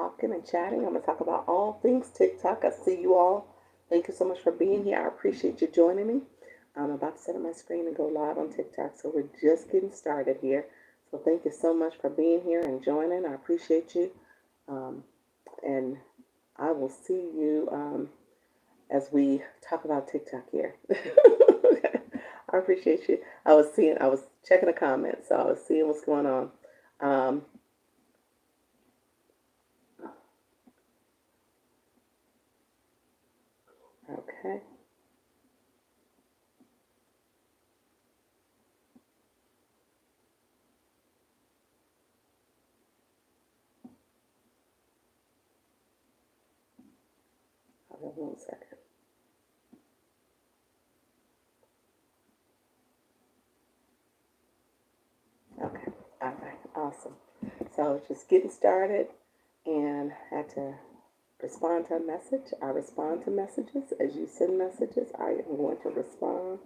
talking and chatting. I'm going to talk about all things TikTok. I see you all. Thank you so much for being here. I appreciate you joining me. I'm about to set up my screen and go live on TikTok. So we're just getting started here. So thank you so much for being here and joining. I appreciate you. And I will see you as we talk about TikTok here. I appreciate you. I was checking the comments, so I was seeing what's going on. Okay. Hold on 1 second. Okay. All right. Awesome. So just getting started and had to respond to a message. I respond to messages. As you send messages, I am going to respond.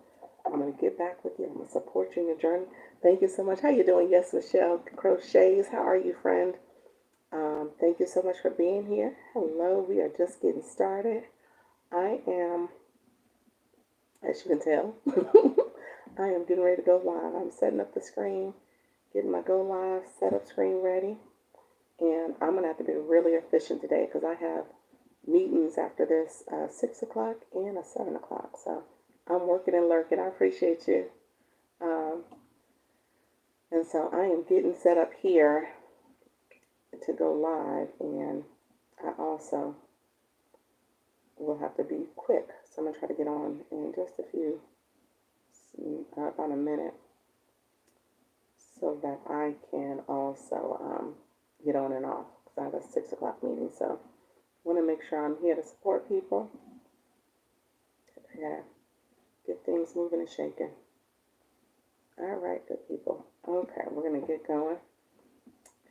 I'm going to get back with you. I'm going to support you in your journey. Thank you so much. How you doing? Yes, Michelle Crochets. How are you, friend? Thank you so much for being here. Hello. We are just getting started. I am, as you can tell, I am getting ready to go live. I'm setting up the screen, getting my go live setup screen ready. And I'm going to have to be really efficient today because I have meetings after this 6 o'clock and a 7 o'clock. So I'm working and lurking. I appreciate you. And so I am getting set up here to go live. And I also will have to be quick. So I'm going to try to get on in just a few, about a minute, so that I can also get on and off. Because I have a 6 o'clock meeting. So I want to make sure I'm here to support people. I gotta get things moving and shaking. All right, good people. Okay, we're going to get going.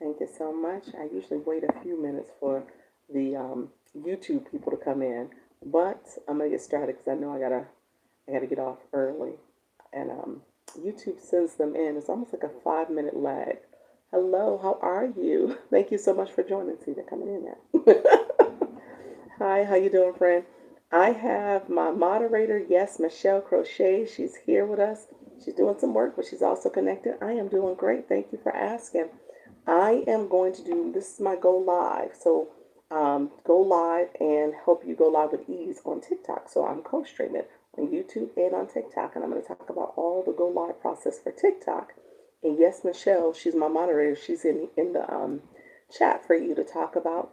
Thank you so much. I usually wait a few minutes for the YouTube people to come in, but I'm going to get started because I know I gotta get off early. And YouTube sends them in. It's almost like a 5-minute lag. Hello, how are you? Thank you so much for joining. See, they're coming in now. Hi, how you doing, friend? I have my moderator, yes, Michelle Crochet. She's here with us. She's doing some work, but she's also connected. I am doing great. Thank you for asking. I am going to do, this is my go live. So go live and help you go live with ease on TikTok. So I'm co-streaming on YouTube and on TikTok. And I'm going to talk about all the go live process for TikTok. And yes, Michelle, she's my moderator. She's in the chat for you to talk about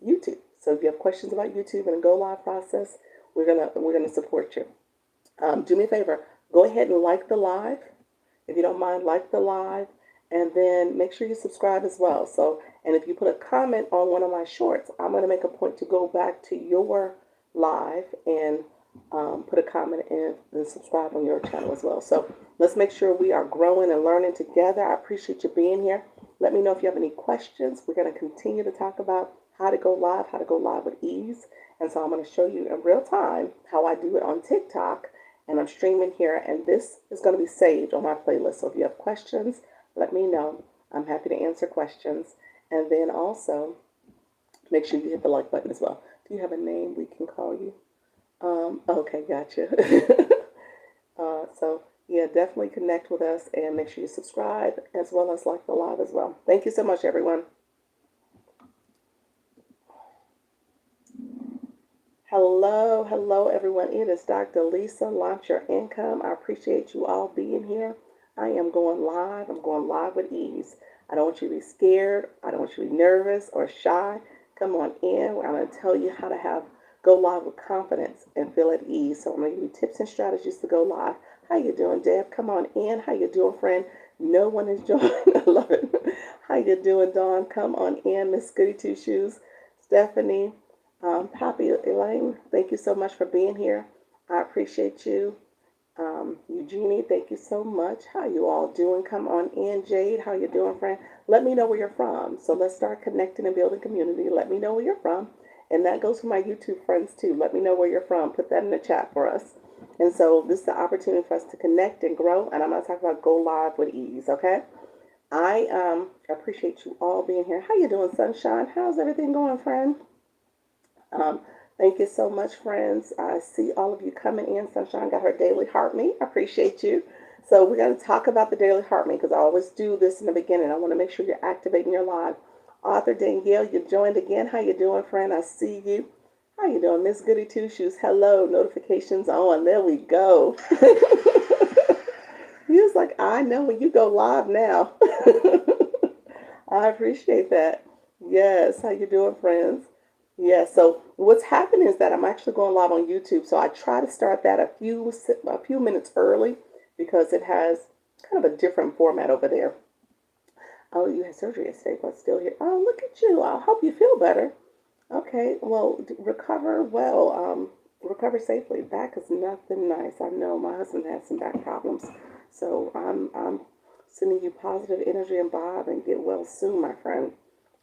YouTube. So if you have questions about YouTube and the go live process, we're gonna support you. Do me a favor, go ahead and like the live. If you don't mind, like the live, and then make sure you subscribe as well. So, and if you put a comment on one of my shorts, I'm gonna make a point to go back to your live and put a comment in and subscribe on your channel as well. So let's make sure we are growing and learning together. I appreciate you being here. Let me know if you have any questions. We're going to continue to talk about how to go live with ease. And so I'm going to show you in real time how I do it on TikTok. And I'm streaming here. And this is going to be saved on my playlist. So if you have questions, let me know. I'm happy to answer questions. And then also, make sure you hit the like button as well. Do you have a name we can call you? Okay, gotcha. So yeah, definitely connect with us and make sure you subscribe as well as like the live as well. Thank you so much, everyone. Hello, everyone. It is Dr. Lisa, Launch Your Income. I appreciate you all being here. I am going live. I'm going live with ease. I don't want you to be scared. I don't want you to be nervous or shy. Come on in. I'm going to tell you how to go live with confidence and feel at ease. So I'm going to give you tips and strategies to go live. How you doing, Deb? Come on in. How you doing, friend? No one is joining. I love it. How you doing, Dawn? Come on in. Miss Goody Two Shoes. Stephanie. Poppy Elaine, thank you so much for being here. I appreciate you. Eugenie, thank you so much. How you all doing? Come on in. Jade, how you doing, friend? Let me know where you're from. So let's start connecting and building community. Let me know where you're from. And that goes for my YouTube friends too. Let me know where you're from. Put that in the chat for us. And so this is the opportunity for us to connect and grow. And I'm going to talk about go live with ease, okay? I appreciate you all being here. How you doing, Sunshine? How's everything going, friend? Um, Thank you so much, friends. I see all of you coming in. Sunshine got her daily heart meet. I appreciate you. So we're going to talk about the daily heart meet because I always do this in the beginning. I want to make sure you're activating your live. Author Danielle, you joined again. How you doing, friend? I see you. How you doing, Miss Goody Two Shoes? Hello, notifications on. There we go. He was like, I know when you go live now. I appreciate that. Yes, how you doing, friends? Yes. So what's happening is that I'm actually going live on YouTube. So I try to start that a few minutes early because it has kind of a different format over there. Oh, you had surgery yesterday, but still here. Oh, look at you. I hope you feel better. Okay. Well, recover well. Recover safely. Back is nothing nice. I know my husband has some back problems, so I'm sending you positive energy and vibe and get well soon, my friend.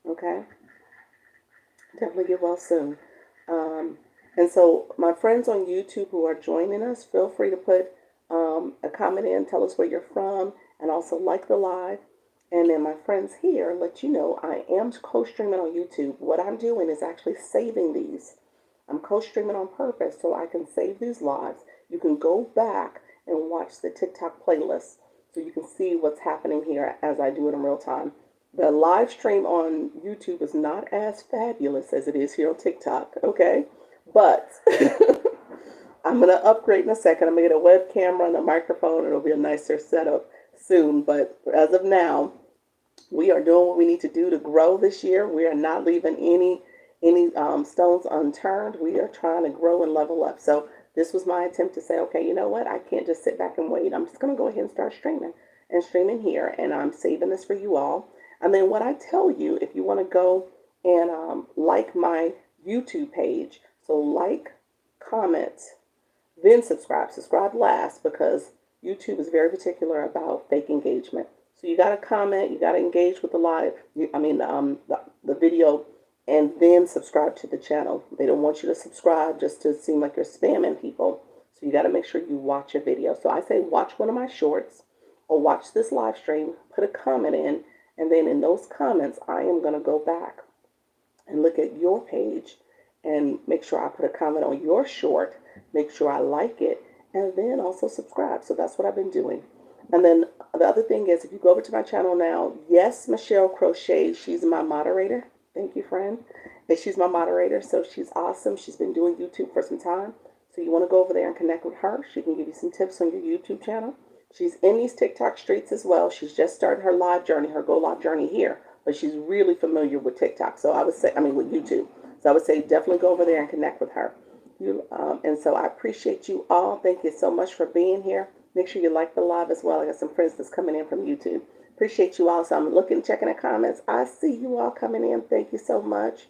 Okay. Definitely get well soon. Um, and so, my friends on YouTube who are joining us, feel free to put a comment in, tell us where you're from, and also like the live. And then, my friends here, let you know I am co streaming on YouTube. What I'm doing is actually saving these. I'm co streaming on purpose so I can save these lives. You can go back and watch the TikTok playlist so you can see what's happening here as I do it in real time. The live stream on YouTube is not as fabulous as it is here on TikTok, okay? But I'm going to upgrade in a second. I'm going to get a web camera and a microphone. It'll be a nicer setup soon. But as of now, we are doing what we need to do to grow this year. We are not leaving any stones unturned. We are trying to grow and level up. So this was my attempt to say, okay, you know what? I can't just sit back and wait. I'm just going to go ahead and start streaming here, and I'm saving this for you all. And then what I tell you, if you want to go and like my YouTube page, so like, comment, then subscribe. Subscribe last because YouTube is very particular about fake engagement. So you got to comment, you got to engage with the live, the video, and then subscribe to the channel. They don't want you to subscribe just to seem like you're spamming people. So you got to make sure you watch a video. So I say watch one of my shorts or watch this live stream, put a comment in, and then in those comments, I am going to go back and look at your page and make sure I put a comment on your short, make sure I like it, and then also subscribe. So that's what I've been doing. And then the other thing is, if you go over to my channel now, yes, Michelle Crochet, she's my moderator. Thank you, friend. And she's my moderator, so she's awesome. She's been doing YouTube for some time. So you want to go over there and connect with her. She can give you some tips on your YouTube channel. She's in these TikTok streets as well. She's just started her live journey, her go live journey here, but she's really familiar with TikTok. So I would say, with YouTube. So I would say definitely go over there and connect with her. And so I appreciate you all. Thank you so much for being here. Make sure you like the live as well. I got some friends that's coming in from YouTube. Appreciate you all. So I'm looking, checking the comments. I see you all coming in. Thank you so much.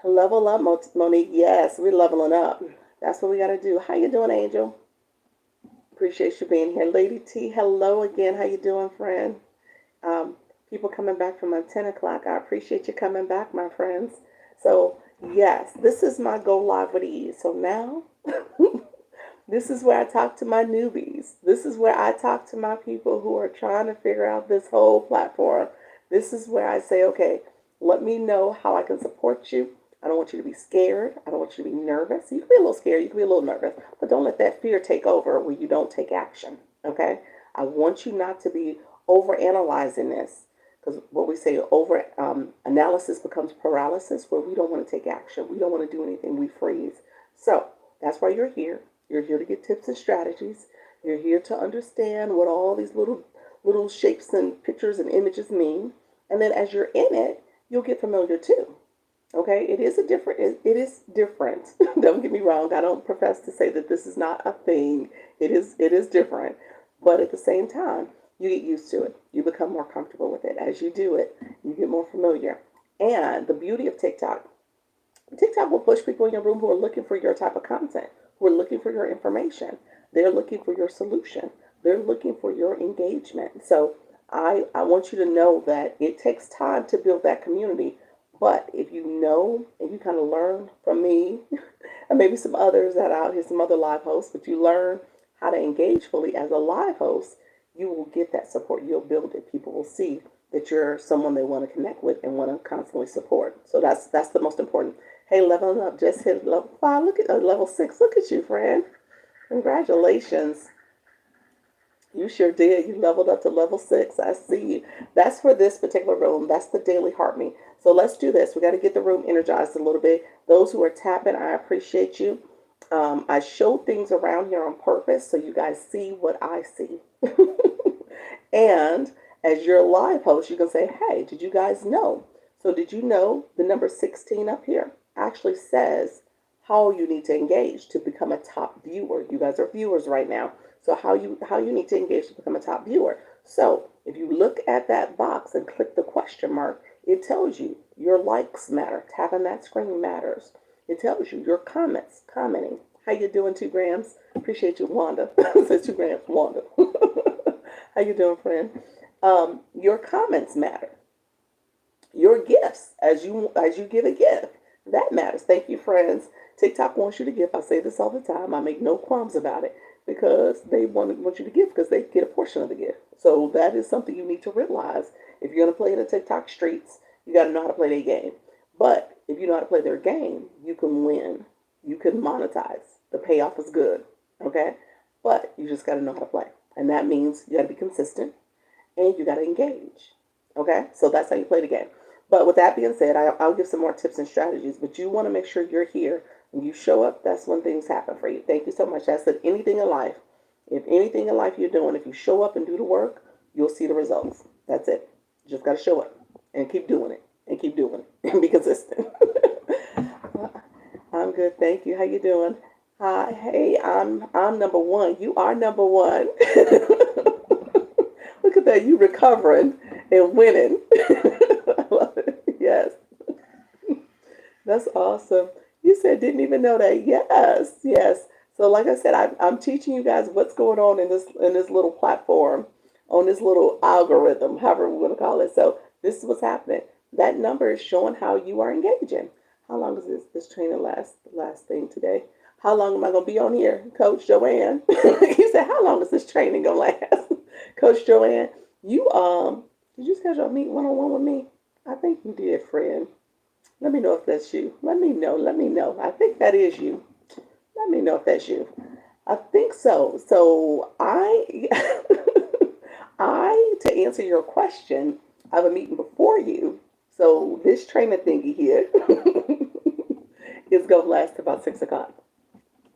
Level up, Monique. Yes, we're leveling up. That's what we got to do. How you doing, Angel? Appreciate you being here. Lady T, hello again. How you doing, friend? Um, People coming back from my 10 o'clock. I appreciate you coming back, my friends. So, yes, this is my Go Live with Ease. So now, this is where I talk to my newbies. This is where I talk to my people who are trying to figure out this whole platform. This is where I say, okay, let me know how I can support you. I don't want you to be scared. I don't want you to be nervous. You can be a little scared. You can be a little nervous. But don't let that fear take over where you don't take action. Okay? I want you not to be over analyzing this. Because what we say, over analysis becomes paralysis, where we don't want to take action. We don't want to do anything. We freeze. So that's why you're here. You're here to get tips and strategies. You're here to understand what all these little shapes and pictures and images mean. And then as you're in it, you'll get familiar too. Okay, it is different. Don't get me wrong. I don't profess to say that this is not a thing. It is different. But at the same time, you get used to it. You become more comfortable with it. As you do it, you get more familiar. And the beauty of TikTok will push people in your room who are looking for your type of content, who are looking for your information. They're looking for your solution. They're looking for your engagement. So I want you to know that it takes time to build that community. But if you know and you kind of learn from me and maybe some others that are out here, some other live hosts, but you learn how to engage fully as a live host, you will get that support. You'll build it. People will see that you're someone they want to connect with and want to constantly support. So that's the most important. Hey, leveling up, just hit level 5. Look at level 6. Look at you, friend. Congratulations. You sure did. You leveled up to level 6. I see you. That's for this particular room. That's the daily heartbeat. So let's do this. We got to get the room energized a little bit. Those who are tapping, I appreciate you. I show things around here on purpose so you guys see what I see. And as your live host, you can say, hey, did you guys know? So did you know the number 16 up here actually says how you need to engage to become a top viewer? You guys are viewers right now. So how you need to engage to become a top viewer. So if you look at that box and click the question mark, it tells you your likes matter. Tapping that screen matters. It tells you your commenting. How you doing, 2 grams? Appreciate you, Wanda. Says 2 grams, Wanda. How you doing, friend? Your comments matter. Your gifts, as you give a gift, that matters. Thank you, friends. TikTok wants you to give. I say this all the time. I make no qualms about it because they want you to give because they get a portion of the gift. So that is something you need to realize. If you're going to play in the TikTok streets, you got to know how to play their game. But if you know how to play their game, you can win. You can monetize. The payoff is good. Okay? But you just got to know how to play. And that means you got to be consistent and you got to engage. Okay? So that's how you play the game. But with that being said, I'll give some more tips and strategies. But you want to make sure you're here. When you show up, that's when things happen for you. Thank you so much. I said anything in life. If anything in life you're doing, if you show up and do the work, you'll see the results. That's it. You just got to show up and keep doing it. And keep doing it. And be consistent. I'm good. Thank you. How you doing? Hi. Hey, I'm number 1. You are number 1. Look at that. You recovering and winning. I love it. Yes. That's awesome. You said didn't even know that. Yes, yes. So like I said, I'm teaching you guys what's going on in this little platform, on this little algorithm, however we want to call it. So this is what's happening. That number is showing how you are engaging. How long does this training last? The last thing today. How long am I gonna be on here, Coach Joanne? You said how long is this training gonna last? Coach Joanne, you did you schedule a meet 1-on-1 with me? I think you did, friend. Let me know if that's you. Let me know. Let me know. I think that is you. Let me know if that's you. I think so. So to answer your question, I have a meeting before you. So this training thingy here is going to last about 6 o'clock.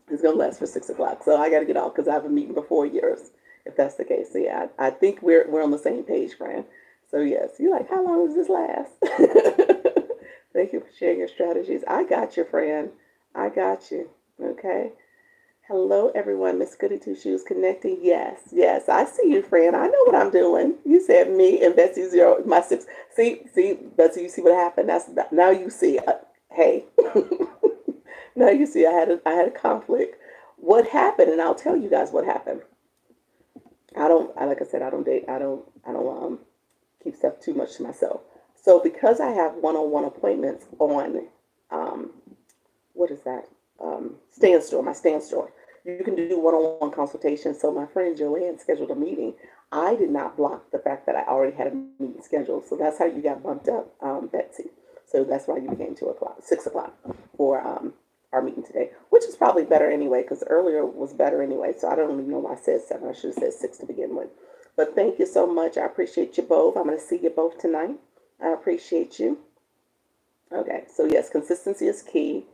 It's going to last for 6 o'clock. So I got to get off because I have a meeting before yours, if that's the case. So yeah, I think we're on the same page, friend. So yes, you're like, how long does this last? Thank you for sharing your strategies. I got you, friend. I got you. Okay. Hello, everyone. Miss Goody Two Shoes connecting. Yes, yes. I see you, friend. I know what I'm doing. You said me and Betsy 0, my 6. See, Betsy. You see what happened? That's now you see. Hey, now you see. I had a conflict. What happened? And I'll tell you guys what happened. Like I said, I don't date. I don't keep stuff too much to myself. So because I have one-on-one appointments on, what is that? Stand Store, my Stand Store. You can do one-on-one consultations. So my friend Joanne scheduled a meeting. I did not block the fact that I already had a meeting scheduled. So that's how you got bumped up, Betsy. So that's why you became 6 o'clock for our meeting today, which is probably better anyway, because earlier was better anyway. So I don't even know why I said 7. I should have said 6 to begin with. But thank you so much. I appreciate you both. I'm going to see you both tonight. I appreciate you. Okay, so yes, consistency is key.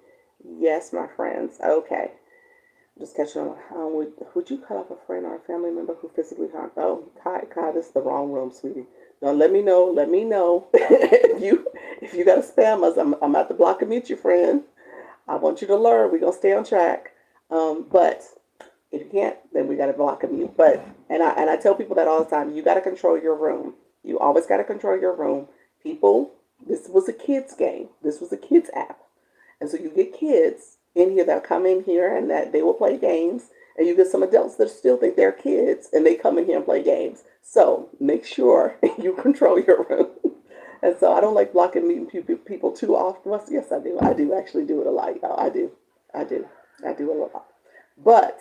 Yes, my friends. Okay. Just catching on. Would you cut off a friend or a family member who physically harmed? Oh, Kai, this is the wrong room, sweetie. No, let me know. Let me know. if you got to spam us, I'm about to block and mute you, friend. I want you to learn. We're going to stay on track. But if you can't, then we got to block and mute. But, and I tell people that all the time, you got to control your room. You always got to control your room. People, this was a kid's game. This was a kid's app. And so you get kids in here that come in here and that they will play games. And you get some adults that still think they're kids and they come in here and play games. So make sure you control your room. And so I don't like blocking meeting people too often. Well, yes, I do. I do actually do it a lot. I do a lot. But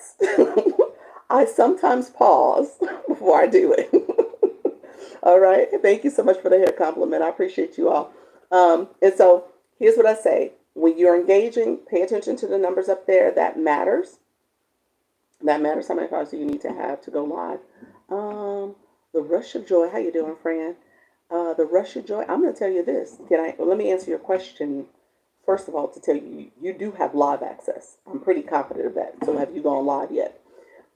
I sometimes pause before I do it. All right. Thank you so much for the hair compliment. I appreciate you all. And so here's what I say. When you're engaging, pay attention to the numbers up there. That matters. That matters how many followers you need to have to go live. The rush of joy. How you doing, Fran? The rush of joy. I'm going to tell you this. Let me answer your question. First of all, to tell you, you do have live access. I'm pretty confident of that. So have you gone live yet?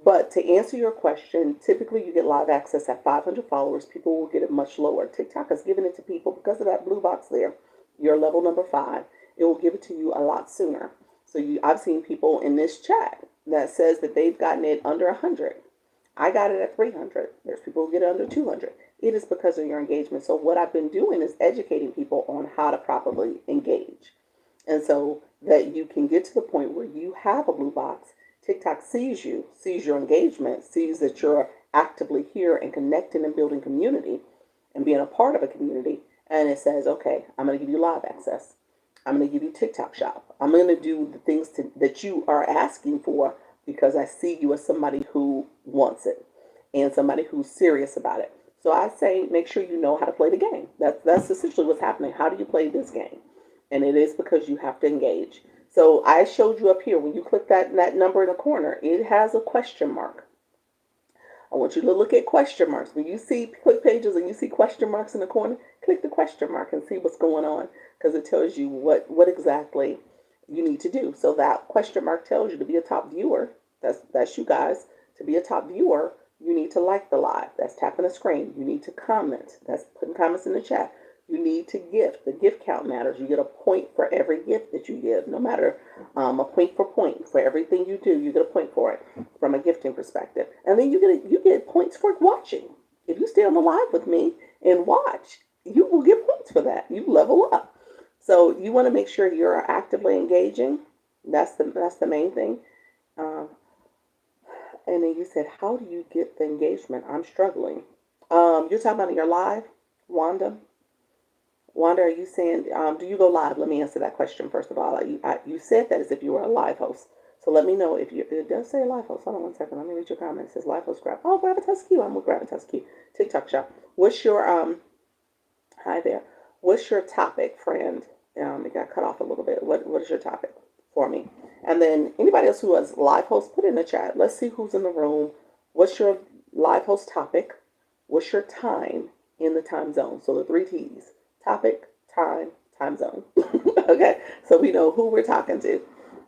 But to answer your question, typically you get live access at 500 followers. People will get it much lower. TikTok is giving it to people because of that blue box there. You're level number 5. It will give it to you a lot sooner. So I've seen people in this chat that says that they've gotten it under 100. I got it at 300. There's people who get it under 200. It is because of your engagement. So what I've been doing is educating people on how to properly engage. And so that you can get to the point where you have a blue box. TikTok sees you, sees your engagement, sees that you're actively here and connecting and building community and being a part of a community. And it says, okay, I'm going to give you live access. I'm going to give you TikTok shop. I'm going to do the things that you are asking for because I see you as somebody who wants it and somebody who's serious about it. So I say, make sure you know how to play the game. That's essentially what's happening. How do you play this game? And it is because you have to engage. So I showed you up here, when you click that number in the corner, it has a question mark. I want you to look at question marks. When you see click pages and you see question marks in the corner, click the question mark and see what's going on, because it tells you what exactly you need to do. So that question mark tells you to be a top viewer. That's you guys. To be a top viewer, you need to like the live. That's tapping the screen. You need to comment. That's putting comments in the chat. You need to gift. The gift count matters. You get a point for every gift that you give, no matter a point for everything you do. You get a point for it from a gifting perspective, and then you get points for watching. If you stay on the live with me and watch, you will get points for that. You level up. So you want to make sure you're actively engaging. That's the main thing. And then you said, how do you get the engagement? I'm struggling. You're talking about in your live, Wanda. Wanda, are you saying, do you go live? Let me answer that question first of all. You said that as if you were a live host. So let me know if it does say live host. Hold on 1 second. Let me read your comment. It says live host grab. Oh, Gravitas Q. I'm with Gravitas Q. TikTok shop. What's your, hi there. What's your topic, friend? It got cut off a little bit. What is your topic for me? And then anybody else who has live host, put in the chat. Let's see who's in the room. What's your live host topic? What's your time in the time zone? So the 3 T's. Topic, time zone. Okay, so we know who we're talking to.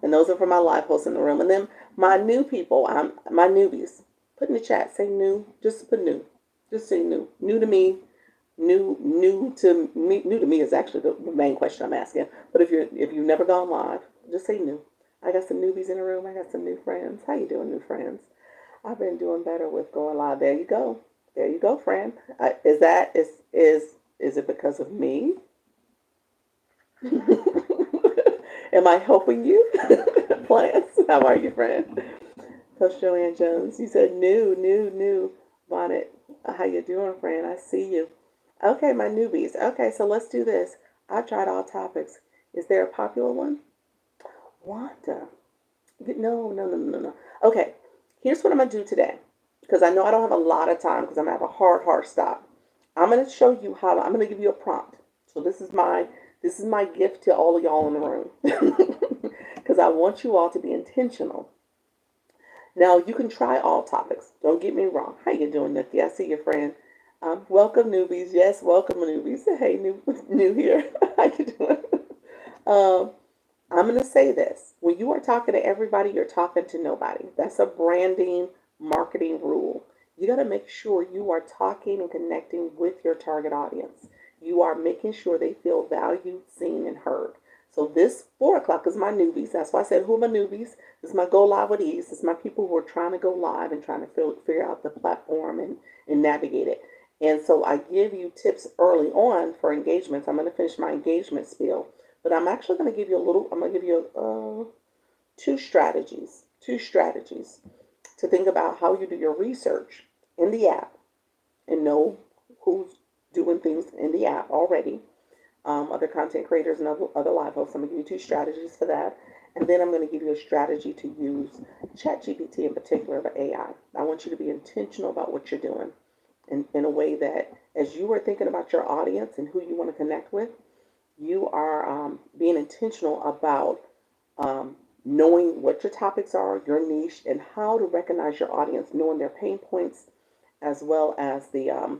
And those are for my live hosts in the room. And then my new people, my newbies, put in the chat, say new, just put new. Just say new. New to me. New to me is actually the main question I'm asking. But if you've never gone live, just say new. I got some newbies in the room. I got some new friends. How you doing, new friends? I've been doing better with going live. There you go. There you go, friend. Is it because of me? Am I helping you? Plants. How are you, friend? Coach Joanne Jones. You said new bonnet. How you doing, friend? I see you. Okay, my newbies. Okay, so let's do this. I've tried all topics. Is there a popular one? Wanda. No. Okay, here's what I'm going to do today, because I know I don't have a lot of time, because I'm going to have a hard stop. I'm going to show you I'm going to give you a prompt. So this is my gift to all of y'all in the room, because I want you all to be intentional. Now, you can try all topics. Don't get me wrong. How you doing, Nikki? I see your friend. Welcome, newbies. Yes, welcome, newbies. Hey, new here. How you doing? I'm going to say this. When you are talking to everybody, you're talking to nobody. That's a branding, marketing rule. You got to make sure you are talking and connecting with your target audience. You are making sure they feel valued, seen, and heard. So this 4 o'clock is my newbies. That's why I said, who are my newbies? This is my Go Live with Ease. This is my people who are trying to go live and trying to figure out the platform and navigate it. And so I give you tips early on for engagements. I'm going to finish my engagement spiel. But I'm actually going to give you I'm going to give you two strategies to think about how you do your research in the app and know who's doing things in the app already. other content creators and other live hosts. I'm going to give you 2 strategies for that. And then I'm going to give you a strategy to use ChatGPT in particular, but AI. I want you to be intentional about what you're doing in a way that as you are thinking about your audience and who you want to connect with, you are being intentional about knowing what your topics are, your niche, and how to recognize your audience, knowing their pain points, as well as the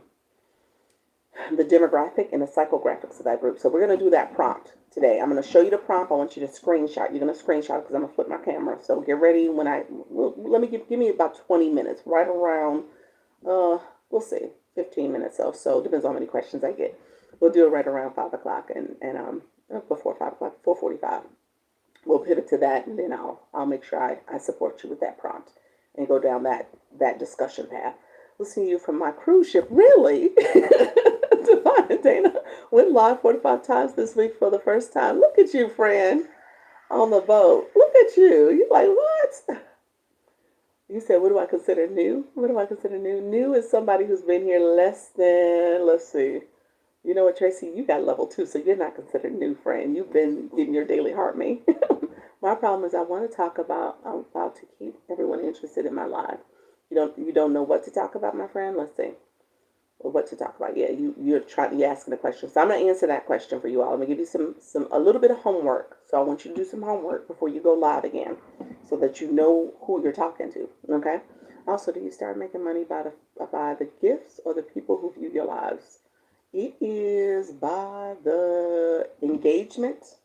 demographic and the psychographics of that group. So we're going to do that prompt today. I'm going to show you the prompt. I want you to screenshot. You're going to screenshot because I'm going to flip my camera. So get ready when let me give me about 20 minutes, right around, we'll see, 15 minutes or so. Depends on how many questions I get. We'll do it right around 5 o'clock and before 5 o'clock, 4:45. We'll pivot to that, and then I'll make sure I support you with that prompt and go down that discussion path. Listening to you from my cruise ship, really? Divine and Dana went live 45 times this week for the first time. Look at you, friend, on the boat. Look at you. You're like, what? You said, what do I consider new? What do I consider new? New is somebody who's been here less than, let's see. You know what, Tracy? You got level 2, so you're not considered new, friend. You've been getting your daily heart me. My problem is I want to talk about, I'm about to keep everyone interested in my live. You don't know what to talk about, my friend? Let's see. Or what to talk about. Yeah, you're asking a question. So I'm going to answer that question for you all. I'm going to give you a little bit of homework. So I want you to do some homework before you go live again so that you know who you're talking to. Okay? Also, do you start making money by the gifts or the people who view your lives? It is by the engagement,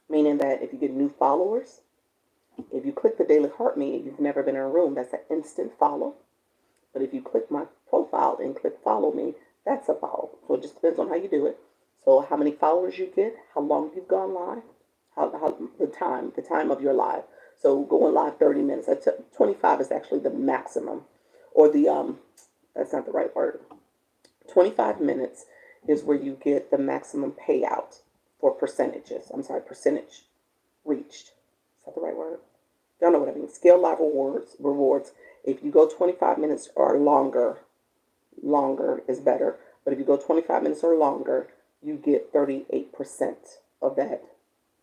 meaning that if you get new followers, if you click the Daily Heart Me and you've never been in a room, that's an instant follow. But if you click my profile and click follow me, that's a follow. So it just depends on how you do it. So how many followers you get, how long you've gone live, how the time of your live. So going live 30 minutes. 25 is actually the maximum, or that's not the right word. 25 minutes is where you get the maximum payout for percentages. I'm sorry, percentage reached. Is that the right word? Y'all know what I mean. Scale live rewards. If you go 25 minutes or longer is better. But if you go 25 minutes or longer, you get 38% of that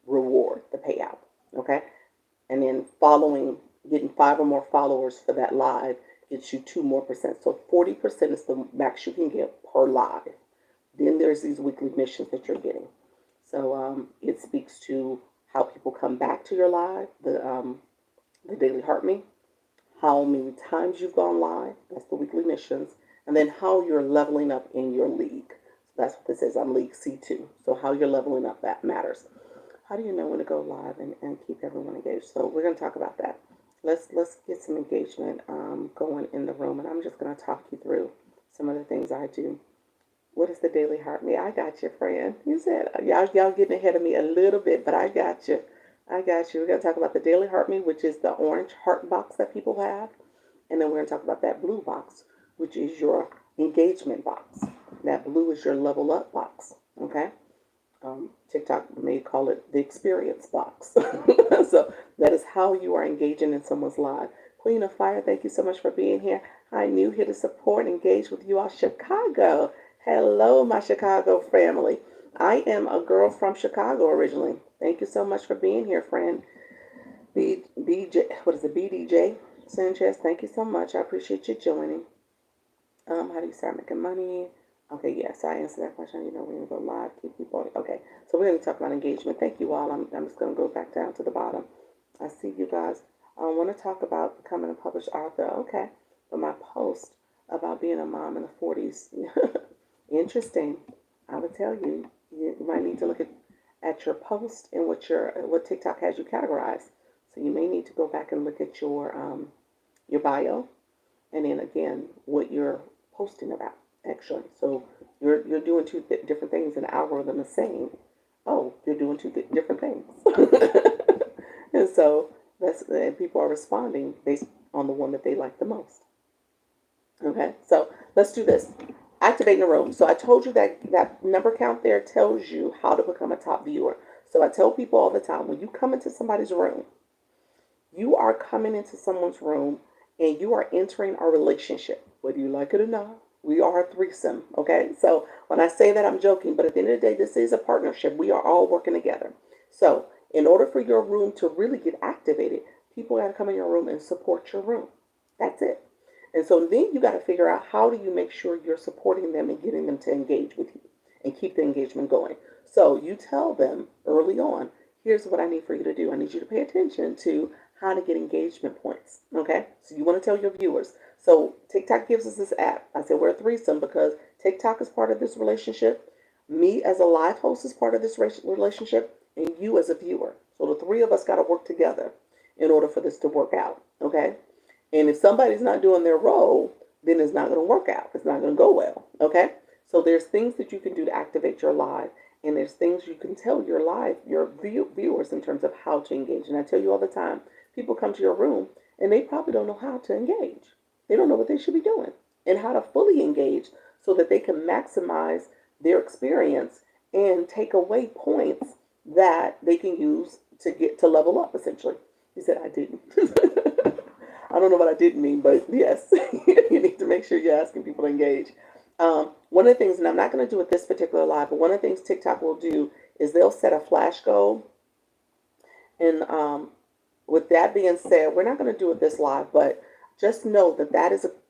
reward, the payout. Okay? And then getting 5 or more followers for that live gets you 2 more percent. So 40% is the max you can get per live. Then there's these weekly missions that you're getting. So it speaks to how people come back to your live, the Daily Heart Me, how many times you've gone live, that's the weekly missions, and then how you're leveling up in your league. So that's what this is. I'm League C2. So how you're leveling up, that matters. How do you know when to go live and keep everyone engaged? So we're going to talk about that. Let's get some engagement going in the room, and I'm just going to talk you through some of the things I do. What is the Daily Heart Me? I got you, friend. You said, y'all getting ahead of me a little bit, but I got you. We're going to talk about the Daily Heart Me, which is the orange heart box that people have. And then we're going to talk about that blue box, which is your engagement box. That blue is your level up box. Okay? TikTok may call it the experience box. So that is how you are engaging in someone's live. Queen of Fire, thank you so much for being here. Hi, new here to support and engage with you all, Chicago. Hello, my Chicago family. I am a girl from Chicago originally. Thank you so much for being here, friend. BDJ Sanchez, thank you so much. I appreciate you joining. How do you start making money? Okay, yes, I answered that question. You know, we're going to go live, keep people. Okay, so we're going to talk about engagement. Thank you all. I'm just going to go back down to the bottom. I see you guys. I want to talk about becoming a published author. Okay, but my post about being a mom in the 40s. Interesting. I would tell you, you might need to look at your post and what TikTok has you categorized. So you may need to go back and look at your bio, and then again what you're posting about. Actually, so you're doing two different things, and the algorithm is saying, "Oh, you're doing two different things," and so and people are responding based on the one that they like the most. Okay, so let's do this. Activating the room. So I told you that number count there tells you how to become a top viewer. So I tell people all the time, when you come into somebody's room, you are coming into someone's room and you are entering a relationship, whether you like it or not. We are a threesome, okay? So When I say that, I'm joking, but at the end of the day, this is a partnership. We are all working together. So in order for your room to really get activated, people got to come in your room and support your room. That's it. And so then you got to figure out, how do you make sure you're supporting them and getting them to engage with you and keep the engagement going. So you tell them early on, here's what I need for you to do. I need you to pay attention to how to get engagement points. Okay? So you want to tell your viewers. So TikTok gives us this app. I said we're a threesome because TikTok is part of this relationship. Me as a live host is part of this relationship, and you as a viewer. So the three of us got to work together in order for this to work out. Okay? And if somebody's not doing their role, then it's not going to work out. It's not going to go well. Okay? So there's things that you can do to activate your live, and there's things you can tell your viewers in terms of how to engage. And I tell you all the time, people come to your room and they probably don't know how to engage. They don't know what they should be doing and how to fully engage so that they can maximize their experience and take away points that they can use to get to level up, essentially. He said, I didn't. I don't know what I didn't mean, but yes, you need to make sure you're asking people to engage. One of the things, and I'm not going to do it this particular live, but one of the things TikTok will do is they'll set a flash goal. And with that being said, we're not going to do it this live, but just know that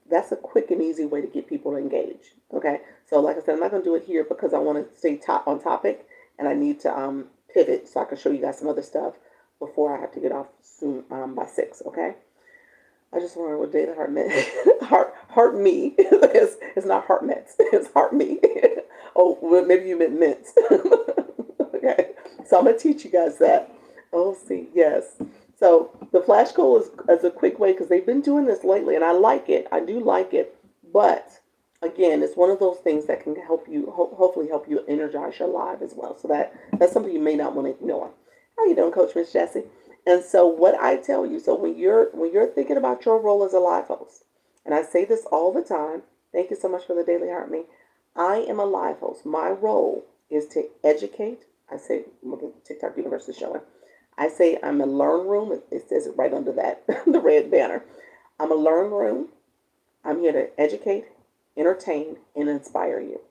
that's a quick and easy way to get people to engage. Okay, so like I said, I'm not going to do it here because I want to stay on topic, and I need to pivot so I can show you guys some other stuff before I have to get off soon by 6. Okay. I just wondered what David Hart meant. heart me. It's not heart mets. It's heart me. Oh, well, maybe you meant mints. Okay. So I'm going to teach you guys that. Oh, see, yes. So the flash goal is a quick way because they've been doing this lately, and I like it. I do like it. But again, it's one of those things that can help you, hopefully help you energize your live as well. So that's something you may not want to ignore. How you doing, Coach Miss Jessie? And so what I tell you, so when you're thinking about your role as a live host, and I say this all the time, thank you so much for the Daily Heart Me. I am a live host. My role is to educate. I say, what the TikTok universe is showing. I say I'm a learn room. It says it right under that, the red banner. I'm a learn room. I'm here to educate, entertain, and inspire you.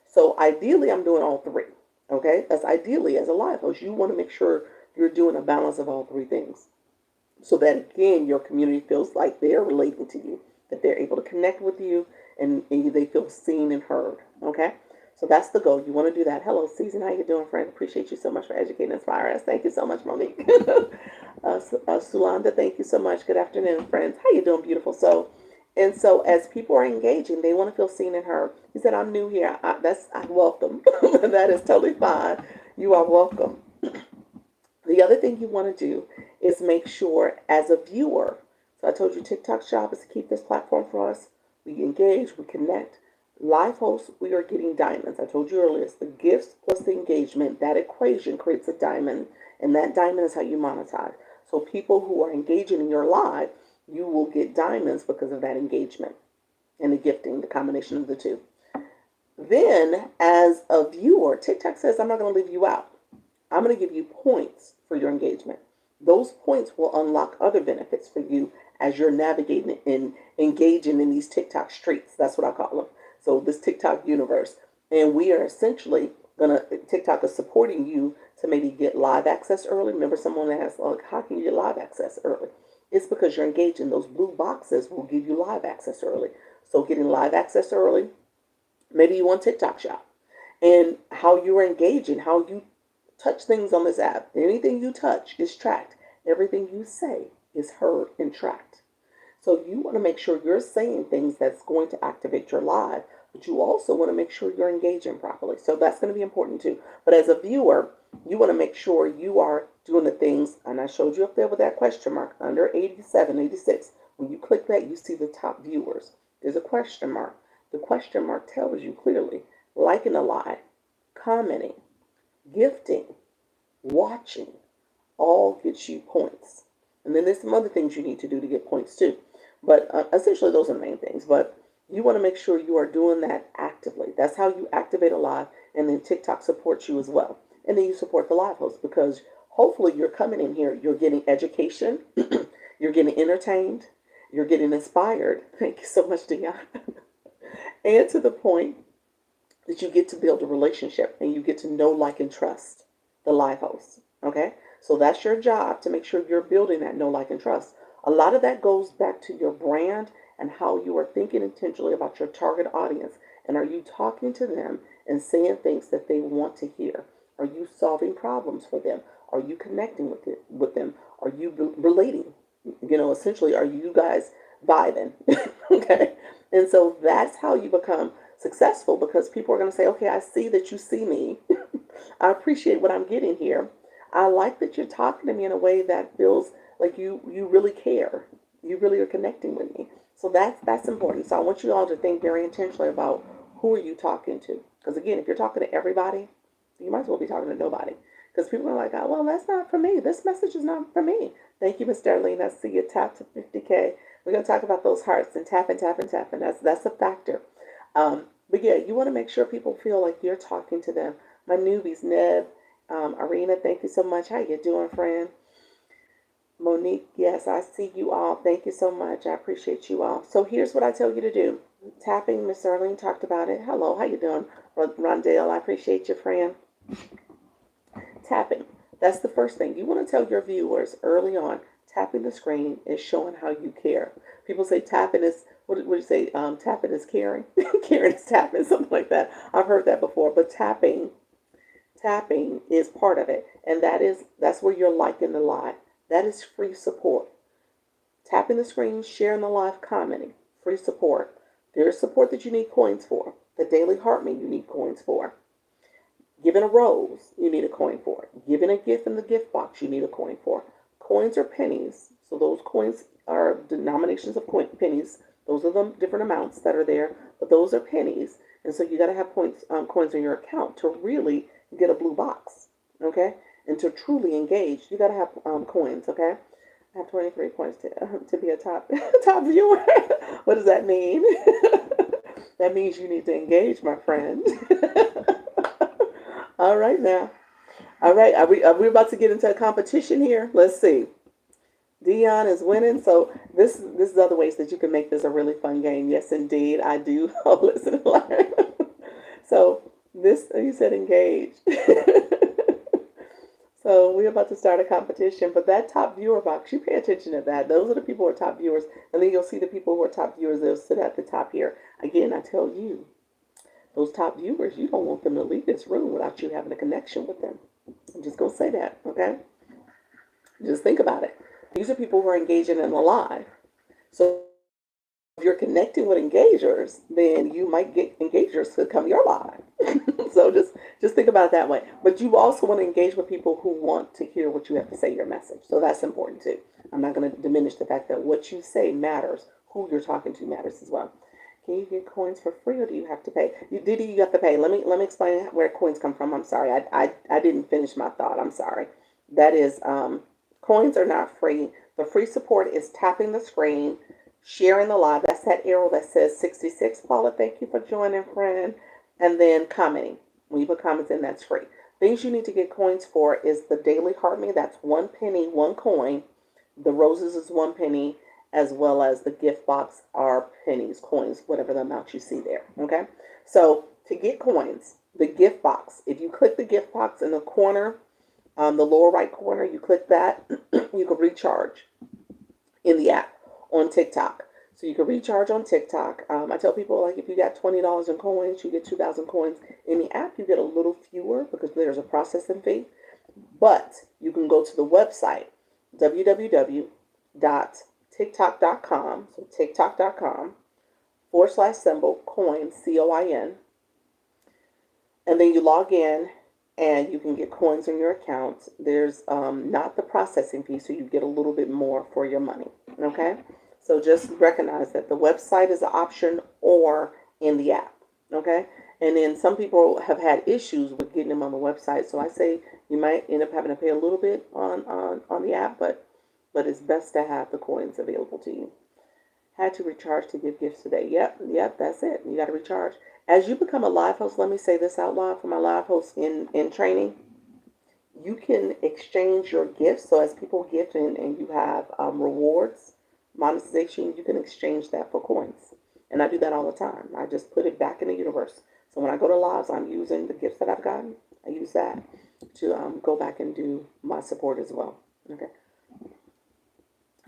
So ideally, I'm doing all three. Okay? That's ideally as a live host. You want to make sure you're doing a balance of all three things. So that, again, your community feels like they're relating to you, that they're able to connect with you, and they feel seen and heard. Okay? So that's the goal. You want to do that. Hello, Susan. How you doing, friend? Appreciate you so much for educating and inspiring us. Thank you so much, Monique. Sulanda, thank you so much. Good afternoon, friends. How you doing, beautiful? So as people are engaging, they want to feel seen and heard. He said, I'm new here. I'm welcome. That is totally fine. You are welcome. The other thing you want to do is make sure as a viewer, so I told you TikTok's job is to keep this platform for us. We engage, we connect. Live hosts, we are getting diamonds. I told you earlier, it's the gifts plus the engagement. That equation creates a diamond, and that diamond is how you monetize. So people who are engaging in your live, you will get diamonds because of that engagement and the gifting, the combination of the two. Then, as a viewer, TikTok says, I'm not going to leave you out. I'm going to give you points for your engagement. Those points will unlock other benefits for you as you're navigating and engaging in these TikTok streets. That's what I call them. So this TikTok universe. And we are essentially TikTok is supporting you to maybe get live access early. Remember someone asked, like, how can you get live access early? It's because you're engaging. Those blue boxes will give you live access early. So getting live access early, maybe you want TikTok Shop. And how you're engaging, how you touch things on this app. Anything you touch is tracked. Everything you say is heard and tracked. So you want to make sure you're saying things that's going to activate your live, but you also want to make sure you're engaging properly. So that's going to be important too. But as a viewer, you want to make sure you are doing the things, and I showed you up there with that question mark under 87, 86. When you click that, you see the top viewers. There's a question mark. The question mark tells you clearly, liking a live, commenting, gifting, watching, all gets you points. And then there's some other things you need to do to get points too. But essentially those are the main things. But you want to make sure you are doing that actively. That's how you activate a live. And then TikTok supports you as well. And then you support the live host because hopefully you're coming in here, you're getting education, you're getting entertained, you're getting inspired. Thank you so much, Dion. And to the point, that you get to build a relationship and you get to know, like, and trust the live host. Okay? So that's your job, to make sure you're building that know, like, and trust. A lot of that goes back to your brand and how you are thinking intentionally about your target audience. And are you talking to them and saying things that they want to hear? Are you solving problems for them? Are you connecting with them? Are you relating? Essentially, are you guys vibing? Okay? And so that's how you become successful, because people are going to say, okay, I see that you see me. I appreciate what I'm getting here. I like that you're talking to me in a way that feels like you really care. You really are connecting with me. So that's important. So I want you all to think very intentionally about who are you talking to. Because again, if you're talking to everybody, you might as well be talking to nobody. Because people are like, oh, well, that's not for me. This message is not for me. Thank you, Miss Darlene. I see you tap to 50K. We're going to talk about those hearts and tap and tap and tap. And that's a factor. But yeah, you want to make sure people feel like you're talking to them. My newbies, Neb, Arena, thank you so much. How you doing, friend? Monique, yes, I see you all. Thank you so much. I appreciate you all. So here's what I tell you to do. Tapping, Miss Arlene talked about it. Hello, how you doing? Rondell, I appreciate you, friend. Tapping. That's the first thing. You want to tell your viewers early on, tapping the screen is showing how you care. People say tapping is, what do you say? Tapping is caring. Caring is tapping, something like that. I've heard that before. But tapping is part of it. And that's where you're liking the live. That is free support. Tapping the screen, sharing the live, commenting. Free support. There is support that you need coins for. The daily heart me you need coins for. Giving a rose, you need a coin for it. Giving a gift in the gift box, you need a coin for. Coins are pennies. So those coins are denominations of pennies. Those are the different amounts that are there. But those are pennies. And so you got to have coins in your account to really get a blue box. Okay? And to truly engage, you got to have coins. Okay? I have 23 coins to be a top viewer. What does that mean? That means you need to engage, my friend. All right now. All right. Are we about to get into a competition here? Let's see. Dion is winning. So this is other ways that you can make this a really fun game. Yes, indeed. I do. Oh, listen and learn. So this, you said engage. So we're about to start a competition, but that top viewer box, you pay attention to that. Those are the people who are top viewers, and then you'll see the people who are top viewers. They'll sit at the top here. Again, I tell you, those top viewers, you don't want them to leave this room without you having a connection with them. I'm just going to say that, okay? Just think about it. These are people who are engaging in the live. So if you're connecting with engagers, then you might get engagers to come your live. So just think about it that way. But you also want to engage with people who want to hear what you have to say, your message. So that's important too. I'm not going to diminish the fact that what you say matters. Who you're talking to matters as well. Can you get coins for free, or do you have to pay? You have to pay. Let me explain where coins come from. I'm sorry. I didn't finish my thought. I'm sorry. That is, coins are not free. The free support is tapping the screen, sharing the live. That's that arrow that says 66. Paula, thank you for joining, friend. And then commenting. When you put comments in, that's free. Things you need to get coins for is the daily heart me. That's 1 penny, 1 coin. The roses is 1 penny, as well as the gift box are pennies, coins, whatever the amount you see there. Okay. So to get coins, the gift box, if you click the gift box in the corner, the lower right corner, you click that, you can recharge in the app on TikTok. So you can recharge on TikTok. I tell people, like, if you got $20 in coins, you get 2,000 coins. In the app, you get a little fewer because there's a processing fee. But you can go to the website, www.tiktok.com, so tiktok.com / coin, COIN. And then you log in and you can get coins in your account. There's not the processing fee, so you get a little bit more for your money. Okay? So just recognize that the website is an option or in the app, okay? And then some people have had issues with getting them on the website. So I say you might end up having to pay a little bit on the app, but it's best to have the coins available to you. Had to recharge to give gifts today. Yep, that's it. You got to recharge. As you become a live host, let me say this out loud for my live hosts in training. You can exchange your gifts. So as people gift and you have rewards, monetization, you can exchange that for coins. And I do that all the time. I just put it back in the universe. So when I go to lives, I'm using the gifts that I've gotten. I use that to go back and do my support as well. Okay.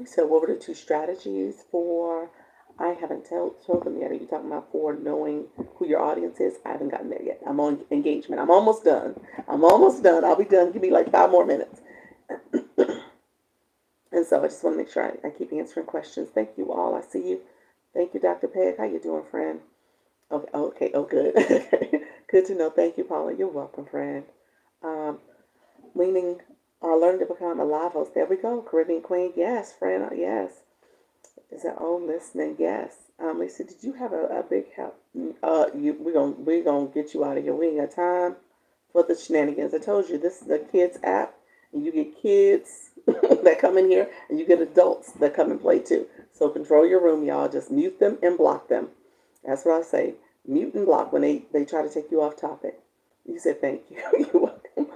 So what were the two strategies for? I haven't told them yet. Are you talking about for knowing who your audience is? I haven't gotten there yet. I'm on engagement. I'm almost done. I'm almost done. I'll be done. Give me like 5 more minutes. And so I just want to make sure I keep answering questions. Thank you all. I see you. Thank you, Dr. Peg. How you doing, friend? Okay. Okay. Oh, good. Good to know. Thank you, Paula. You're welcome, friend. Um, leaning or learning to become a live host. There we go. Caribbean Queen. Yes, friend. Yes. Is that all listening? Yes. Lisa, did you have a big help? We're gonna get you out of here. We ain't got time for the shenanigans. I told you this is a kids app, and you get kids that come in here, and you get adults that come and play too. So control your room, y'all. Just mute them and block them. That's what I say. Mute and block when they try to take you off topic. You said thank you. You're welcome.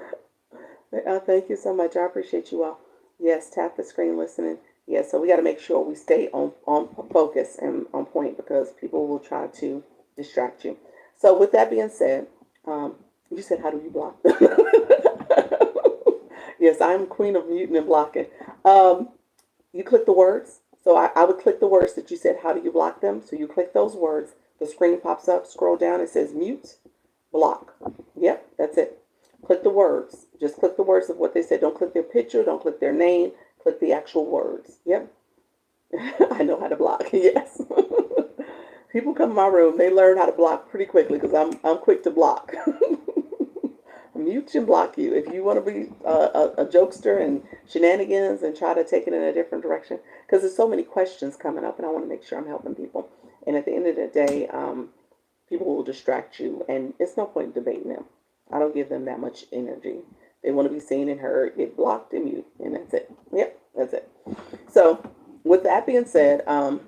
Thank you so much. I appreciate you all. Yes, tap the screen listening. Yes, so we got to make sure we stay on focus and on point because people will try to distract you. So with that being said, you said, how do you block them? Yes, I'm queen of muting and blocking. You click the words. So I would click the words that you said, how do you block them? So you click those words. The screen pops up, scroll down, it says mute, block. Yep, that's it. Click the words. Just click the words of what they said. Don't click their picture. Don't click their name. Click the actual words. Yep. I know how to block. Yes. People come in my room. They learn how to block pretty quickly because I'm quick to block. Mute and block you. If you want to be a jokester and shenanigans and try to take it in a different direction, because there's so many questions coming up and I want to make sure I'm helping people. And at the end of the day, people will distract you and it's no point in debating them. I don't give them that much energy. They want to be seen and heard, get blocked and mute, and that's it. Yep, that's it. So, with that being said, I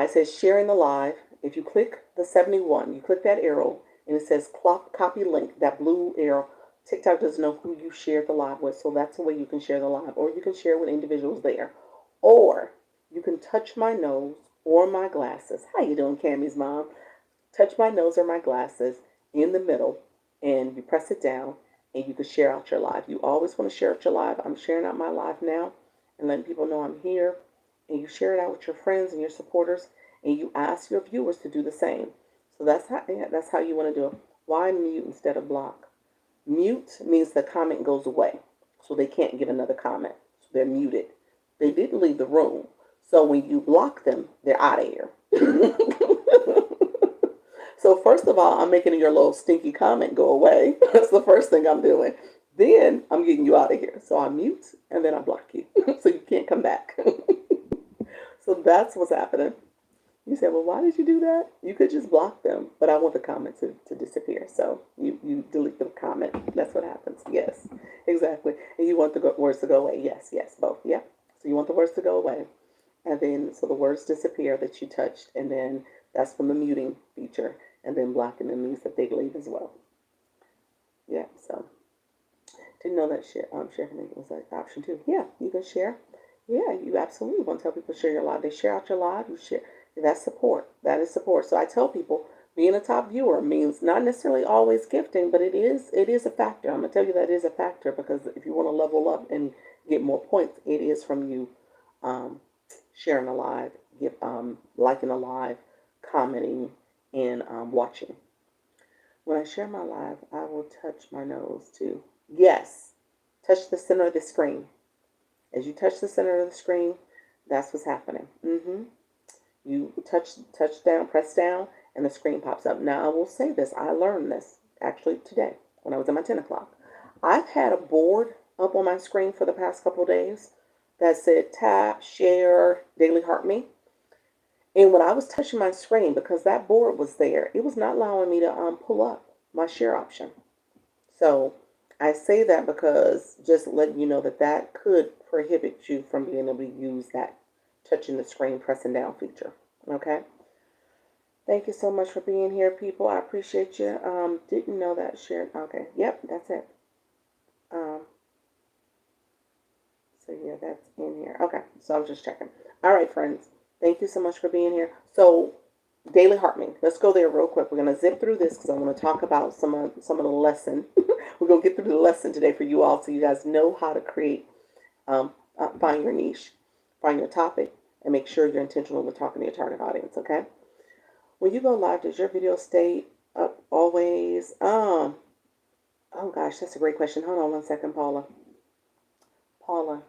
said sharing the live. If you click the 71, you click that arrow, and it says copy link, that blue arrow. TikTok doesn't know who you shared the live with, so that's the way you can share the live, or you can share with individuals there, or you can touch my nose or my glasses. How you doing, Cammy's mom? Touch my nose or my glasses in the middle and you press it down and you can share out your live. You always want to share out your live. I'm sharing out my live now and letting people know I'm here. And you share it out with your friends and your supporters and you ask your viewers to do the same. So that's how you want to do it. Why mute instead of block? Mute means the comment goes away. So they can't give another comment. So they're muted. They didn't leave the room. So when you block them, they're out of here. So first of all, I'm making your little stinky comment go away. That's the first thing I'm doing. Then I'm getting you out of here. So I mute and then I block you. So you can't come back. So that's what's happening. You say, well, why did you do that? You could just block them, but I want the comment to disappear. So you delete the comment. That's what happens. Yes, exactly. And you want the words to go away. Yes, yes, both. Yeah. So you want the words to go away. And then, so the words disappear that you touched. And then that's from the muting feature. And then blocking them means that they leave as well. Yeah, so didn't know that sharing was an option too. Yeah, you can share. Yeah, you absolutely want to tell people to share your live. They share out your live. You share. That's support. That is support. So I tell people being a top viewer means not necessarily always gifting, but it is a factor. I'm gonna tell you that it is a factor because if you want to level up and get more points, it is from you sharing a live, liking a live, commenting, and watching. When I share my live, I will touch my nose too. Yes, touch the center of the screen. As you touch the center of the screen, that's what's happening. You touch down, press down, and the screen pops up. Now, I will say this. I learned this actually today when I was at my 10 o'clock. I've had a board up on my screen for the past couple of days that said tap, share, daily heart me. And when I was touching my screen, because that board was there, it was not allowing me to pull up my share option. So I say that because just letting you know that could prohibit you from being able to use that touching the screen, pressing down feature. Okay. Thank you so much for being here, people. I appreciate you. Didn't know that shared. Okay. Yep, that's it. So yeah, that's in here. Okay. So I was just checking. All right, friends. Thank you so much for being here. So Daily hardening. Let's go there real quick. We're going to zip through this because I want to talk about some of the lesson. We're going to get through the lesson today for you all so you guys know how to create, find your niche, find your topic, and make sure you're intentional with talking to your target audience, okay? When you go live, does your video stay up always? Oh gosh, that's a great question. Hold on one second, Paula. Paula,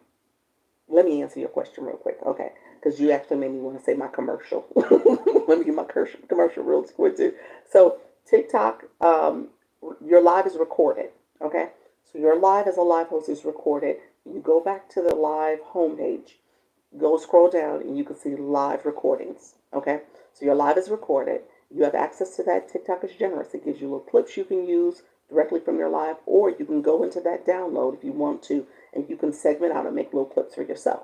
let me answer your question real quick, okay? Because you actually made me want to say my commercial. Let me get my commercial real quick too. So TikTok, your live is recorded, okay? So your live as a live host is recorded. You go back to the live homepage, go scroll down, and you can see live recordings, okay? So your live is recorded. You have access to that. TikTok is generous. It gives you little clips you can use directly from your live, or you can go into that download if you want to, and you can segment out and make little clips for yourself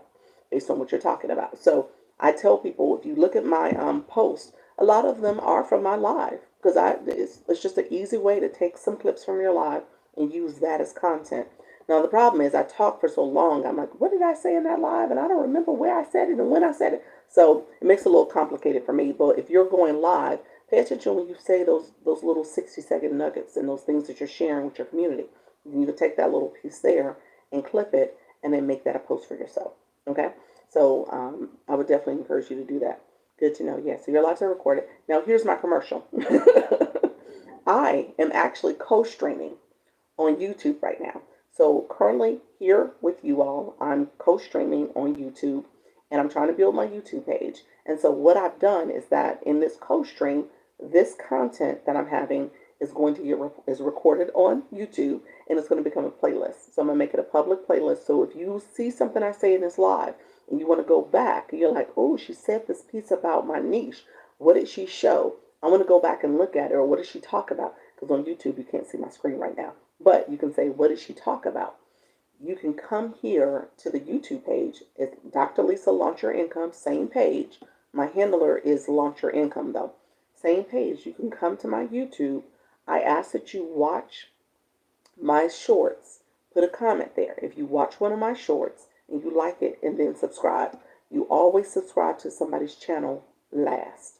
based on what you're talking about. So I tell people, if you look at my posts, a lot of them are from my live because it's just an easy way to take some clips from your live and use that as content. Now the problem is I talk for so long, I'm like, what did I say in that live? And I don't remember where I said it and when I said it. So it makes it a little complicated for me. But if you're going live, pay attention when you say those little 60-second nuggets and those things that you're sharing with your community. You can take that little piece there and clip it and then make that a post for yourself. Okay? So I would definitely encourage you to do that. Good to know. Yeah, so your lives are recorded. Now here's my commercial. I am actually co-streaming on YouTube right now. So currently here with you all, I'm co-streaming on YouTube and I'm trying to build my YouTube page. And so what I've done is that in this co-stream, this content that I'm having is going to is recorded on YouTube and it's going to become a playlist. So I'm going to make it a public playlist. So if you see something I say in this live and you want to go back, you're like, oh, she said this piece about my niche. What did she show? I want to go back and look at it, or what did she talk about? Because on YouTube, you can't see my screen right now. But you can say, what did she talk about? You can come here to the YouTube page. It's Dr. Lisa Launch Your Income, same page. My handler is Launch Your Income, though. Same page. You can come to my YouTube. I ask that you watch my shorts. Put a comment there. If you watch one of my shorts and you like it, and then subscribe. You always subscribe to somebody's channel last.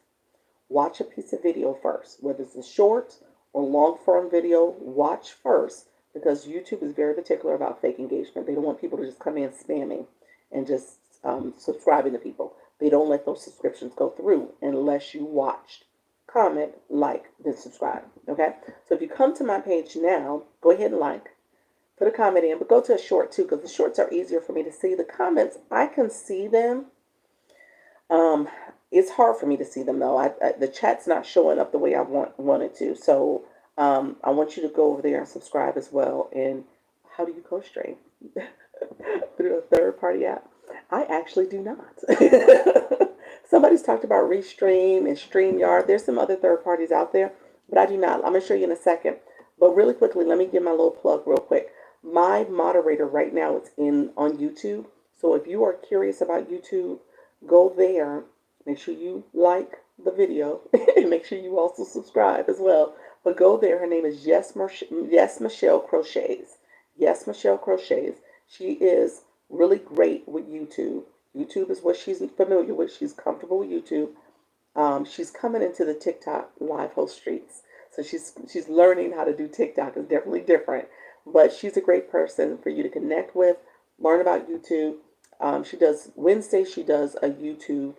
Watch a piece of video first, whether it's a short or long form video. Watch first, because YouTube is very particular about fake engagement. They don't want people to just come in spamming and just subscribing to people. They don't let those subscriptions go through unless you watched, comment, like, then subscribe. Okay? So if you come to my page now, go ahead and like, put a comment in, but go to a short too, because the shorts are easier for me to see. The comments, I can see them. It's hard for me to see them though. The chat's not showing up the way I wanted to. So I want you to go over there and subscribe as well. And how do you co-stream? Through a third-party app? I actually do not. Somebody's talked about Restream and StreamYard. There's some other third parties out there, but I do not. I'm going to show you in a second. But really quickly, let me give my little plug real quick. My moderator right now is on YouTube. So if you are curious about YouTube, go there. Make sure you like the video and make sure you also subscribe as well. But go there. Her name is Yes Michelle Crochets. Yes Michelle Crochets. She is really great with YouTube. YouTube is what she's familiar with. She's comfortable with YouTube. She's coming into the TikTok live host streets. So she's learning how to do TikTok. It's definitely different. But she's a great person for you to connect with, learn about YouTube. She does Wednesdays. She does a YouTube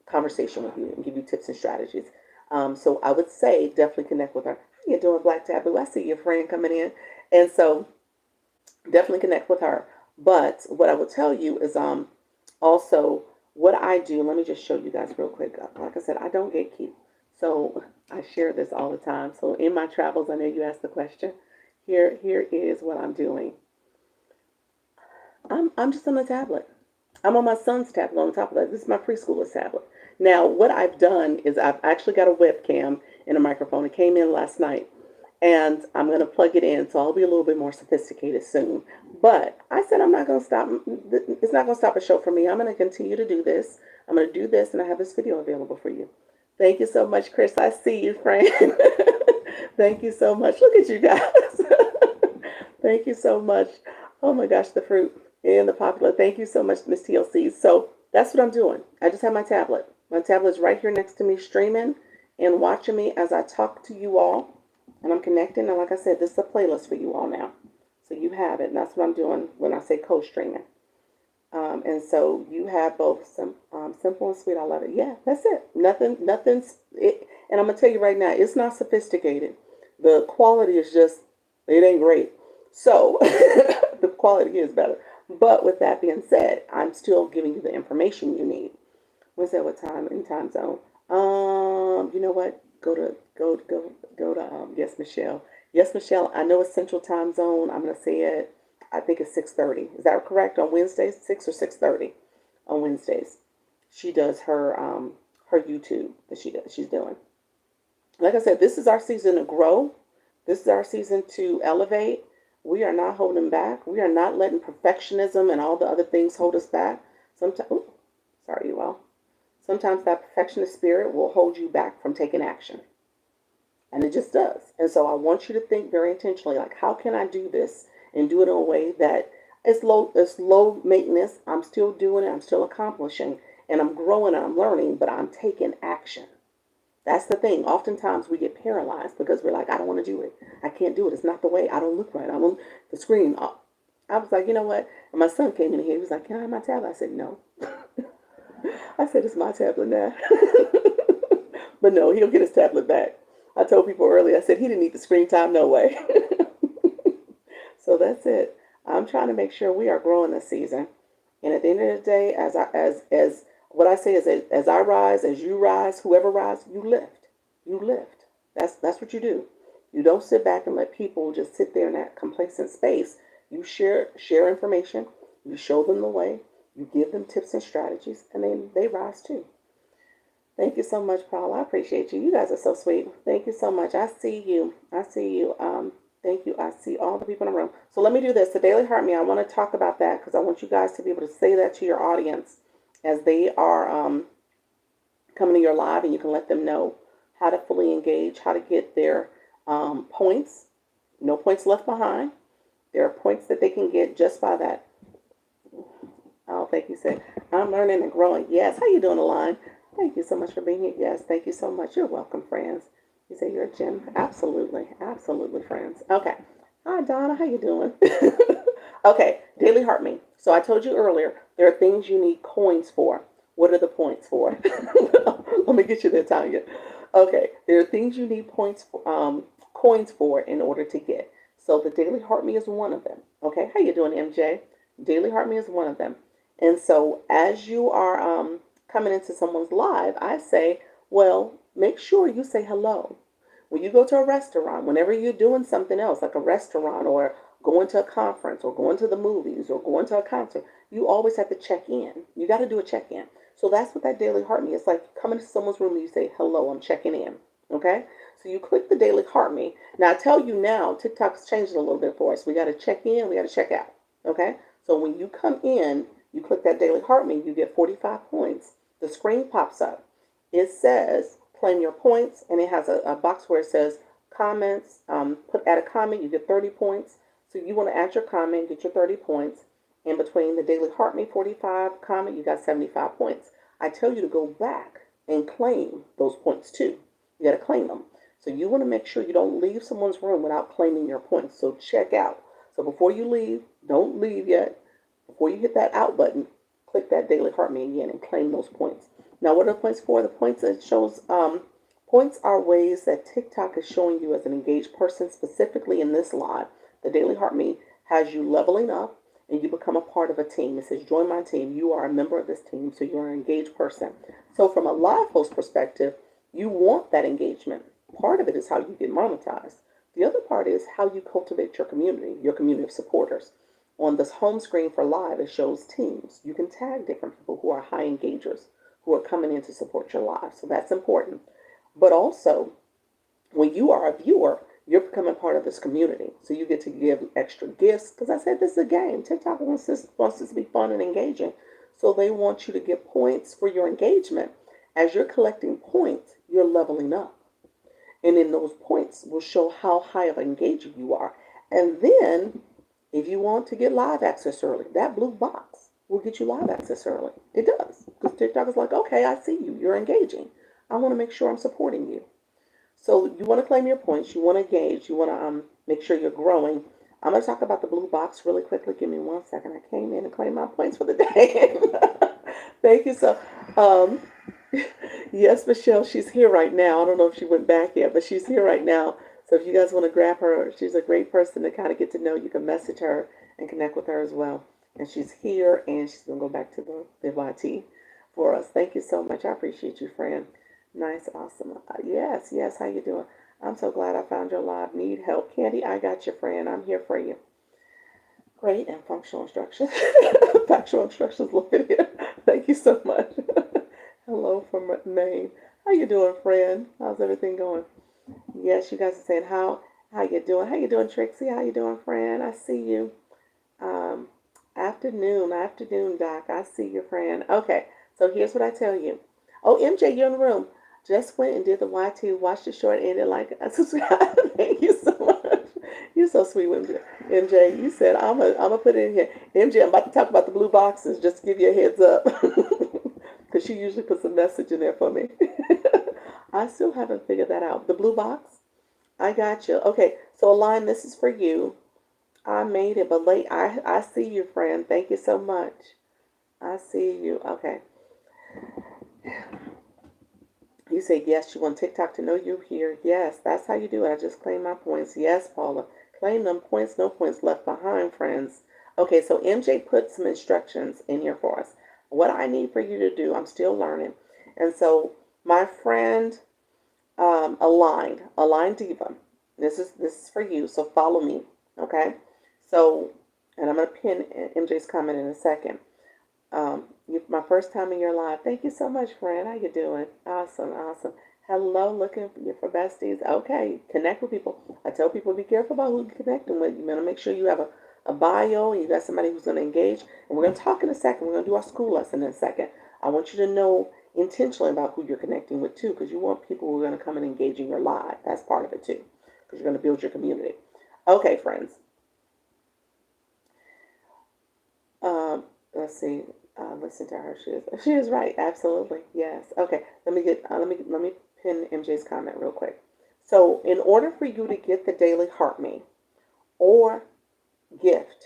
conversation with you and give you tips and strategies. So I would say definitely connect with her. How you doing, Black Taboo? I see your friend coming in. And so definitely connect with her. But what I will tell you is also what I do. Let me just show you guys real quick. Like I said, I don't gatekeep. So I share this all the time. So in my travels, I know you asked the question. Here is what I'm doing. I'm just on a tablet. I'm on my son's tablet on top of that. This is my preschooler's tablet. Now, what I've done is I've actually got a webcam and a microphone. It came in last night. And I'm going to plug it in, so I'll be a little bit more sophisticated soon. But I said I'm not going to stop. It's not going to stop a show for me. I'm going to continue to do this. I'm going to do this, and I have this video available for you. Thank you so much, Chris. I see you, friend. Thank you so much. Look at you guys. Thank you so much. Oh, my gosh, the fruit and the popular. Thank you so much, Miss TLC. So that's what I'm doing. I just have my tablet. My tablet's right here next to me, streaming and watching me as I talk to you all. And I'm connecting. And like I said, this is a playlist for you all now. So you have it. And that's what I'm doing when I say co-streaming. And so you have both some simple and sweet. I love it. Yeah, that's it. Nothing's it. And I'm gonna tell you right now, it's not sophisticated. The quality is just, it ain't great. So the quality is better. But with that being said, I'm still giving you the information you need. What's that? What time in time zone? You know what? Go to yes, Michelle. Yes, Michelle. I know it's Central Time Zone. I'm gonna say it. I think it's 6:30. Is that correct? On Wednesdays, 6 or 6:30 on Wednesdays. She does her YouTube that she's doing. Like I said, this is our season to grow. This is our season to elevate. We are not holding back. We are not letting perfectionism and all the other things hold us back. Sometimes, sorry, you all. Sometimes that perfectionist spirit will hold you back from taking action. And it just does. And so I want you to think very intentionally, like, how can I do this and do it in a way that it's low maintenance. I'm still doing it. I'm still accomplishing and I'm growing and I'm learning, but I'm taking action. That's the thing. Oftentimes we get paralyzed because we're like, I don't want to do it. I can't do it. It's not the way. I don't look right. I'm on the screen. I was like, you know what? And my son came in here. He was like, can I have my tablet? I said, no. I said, it's my tablet now. But no, he'll get his tablet back. I told people earlier, I said he didn't need the screen time, no way. So that's it. I'm trying to make sure we are growing this season. And at the end of the day, as what I say is, as I rise, as you rise, whoever rises, you lift. You lift. That's what you do. You don't sit back and let people just sit there in that complacent space. You share information. You show them the way. You give them tips and strategies, and then they rise too. Thank you so much, Paul. I appreciate you. You guys are so sweet. Thank you so much. I see you. I see you. Thank you. I see all the people in the room. So let me do this. The Daily Heart Me, I want to talk about that because I want you guys to be able to say that to your audience as they are coming to your live, and you can let them know how to fully engage, how to get their points. No points left behind. There are points that they can get just by that. Oh, thank you, sir. I'm learning and growing. Yes. How you doing, Aline? Thank you so much for being here. Yes, thank you so much. You're welcome, friends. You say you're a gym? Absolutely. Absolutely, friends. Okay. Hi, Donna. How you doing? Okay. Daily Heart Me. So I told you earlier, there are things you need coins for. What are the points for? Let me get you there, Tanya. Okay. There are things you need coins for in order to get. So the Daily Heart Me is one of them. Okay. How you doing, MJ? Daily Heart Me is one of them. And so as you are coming into someone's live, I say, well, make sure you say hello. When you go to a restaurant, whenever you're doing something else, like a restaurant or going to a conference or going to the movies or going to a concert, you always have to check in. You got to do a check-in. So that's what that Daily Heart Me is like. You come into someone's room and you say, hello, I'm checking in. Okay? So you click the Daily Heart Me. Now, I tell you now, TikTok's changed a little bit for us. We got to check in, we got to check out. Okay? So when you come in, you click that Daily Heart Me, you get 45 points. The screen pops up. It says claim your points, and it has a box where it says comments. Add a comment, you get 30 points. So you want to add your comment, get your 30 points. And between the Daily Heart Me 45 comment, you got 75 points. I tell you to go back and claim those points too. You got to claim them. So you want to make sure you don't leave someone's room without claiming your points. So check out. So before you leave, don't leave yet. Before you hit that out button, click that Daily Heart Me again and claim those points. Now, what are the points for? The points that shows, points are ways that TikTok is showing you as an engaged person, specifically in this live. The Daily Heart Me has you leveling up and you become a part of a team. It says, join my team. You are a member of this team, so you're an engaged person. So from a live host perspective, you want that engagement. Part of it is how you get monetized. The other part is how you cultivate your community of supporters. On this home screen for live, it shows teams. You can tag different people who are high engagers, who are coming in to support your live. So that's important. But also, when you are a viewer, you're becoming part of this community. So you get to give extra gifts. Because I said this is a game. TikTok wants this to be fun and engaging. So they want you to get points for your engagement. As you're collecting points, you're leveling up. And then those points will show how high of an engager you are. And then, if you want to get live access early, that blue box, will get you live access early. It does. Because TikTok is like, okay, I see you. You're engaging. I want to make sure I'm supporting you. So you want to claim your points. You want to engage. You want to make sure you're growing. I'm going to talk about the blue box really quickly. Give me 1 second. I came in and claimed my points for the day. Thank you. So, um, yes, Michelle, she's here right now. I don't know if she went back yet, but she's here right now. So if you guys want to grab her, she's a great person to kind of get to know. You can message her and connect with her as well. And she's here, and she's going to go back to the YT for us. Thank you so much. I appreciate you, friend. Nice, awesome. Yes, yes. How you doing? I'm so glad I found your live. Need help, Candy? I got you, friend. I'm here for you. Great and functional instructions. Factual instructions. Look at here. Thank you so much. Hello from Maine. How you doing, friend? How's everything going? Yes, you guys are saying how you doing? How you doing, Trixie? How you doing, friend? I see you. Um, afternoon, Doc. I see you, friend. Okay, so here's what I tell you. Oh, MJ, you're in the room. Just went and did the YT. Watched the short, ended like. Thank you so much. You're so sweet, MJ. You said I'm gonna put it in here. MJ, I'm about to talk about the blue boxes. Just to give you a heads up, because she usually puts a message in there for me. I still haven't figured that out. The blue box. I got you. Okay, so Align, this is for you. I made it, but late. I see you, friend. Thank you so much. I see you. Okay. You say yes, you want TikTok to know you're here. Yes, that's how you do it. I just claim my points. Yes, Paula. Claim them points, no points left behind, friends. Okay, so MJ put some instructions in here for us. What I need for you to do, I'm still learning. And so my friend Align Diva. This is for you. So follow me. Okay. So, and I'm gonna pin MJ's comment in a second. My first time in your live. Thank you so much, friend. How you doing? Awesome, awesome. Hello, looking for besties. Okay, connect with people. I tell people be careful about who you're connecting with. You want to make sure you have a bio and you got somebody who's going to engage. And we're going to talk in a second. We're going to do our school lesson in a second. I want you to know intentionally about who you're connecting with too, because you want people who are going to come and engage in your live. That's part of it too, because you're going to build your community. Okay, friends. Let's see. Listen to her. She is right. Absolutely. Yes. Okay. Let me pin MJ's comment real quick. So in order for you to get the daily heart me or gift,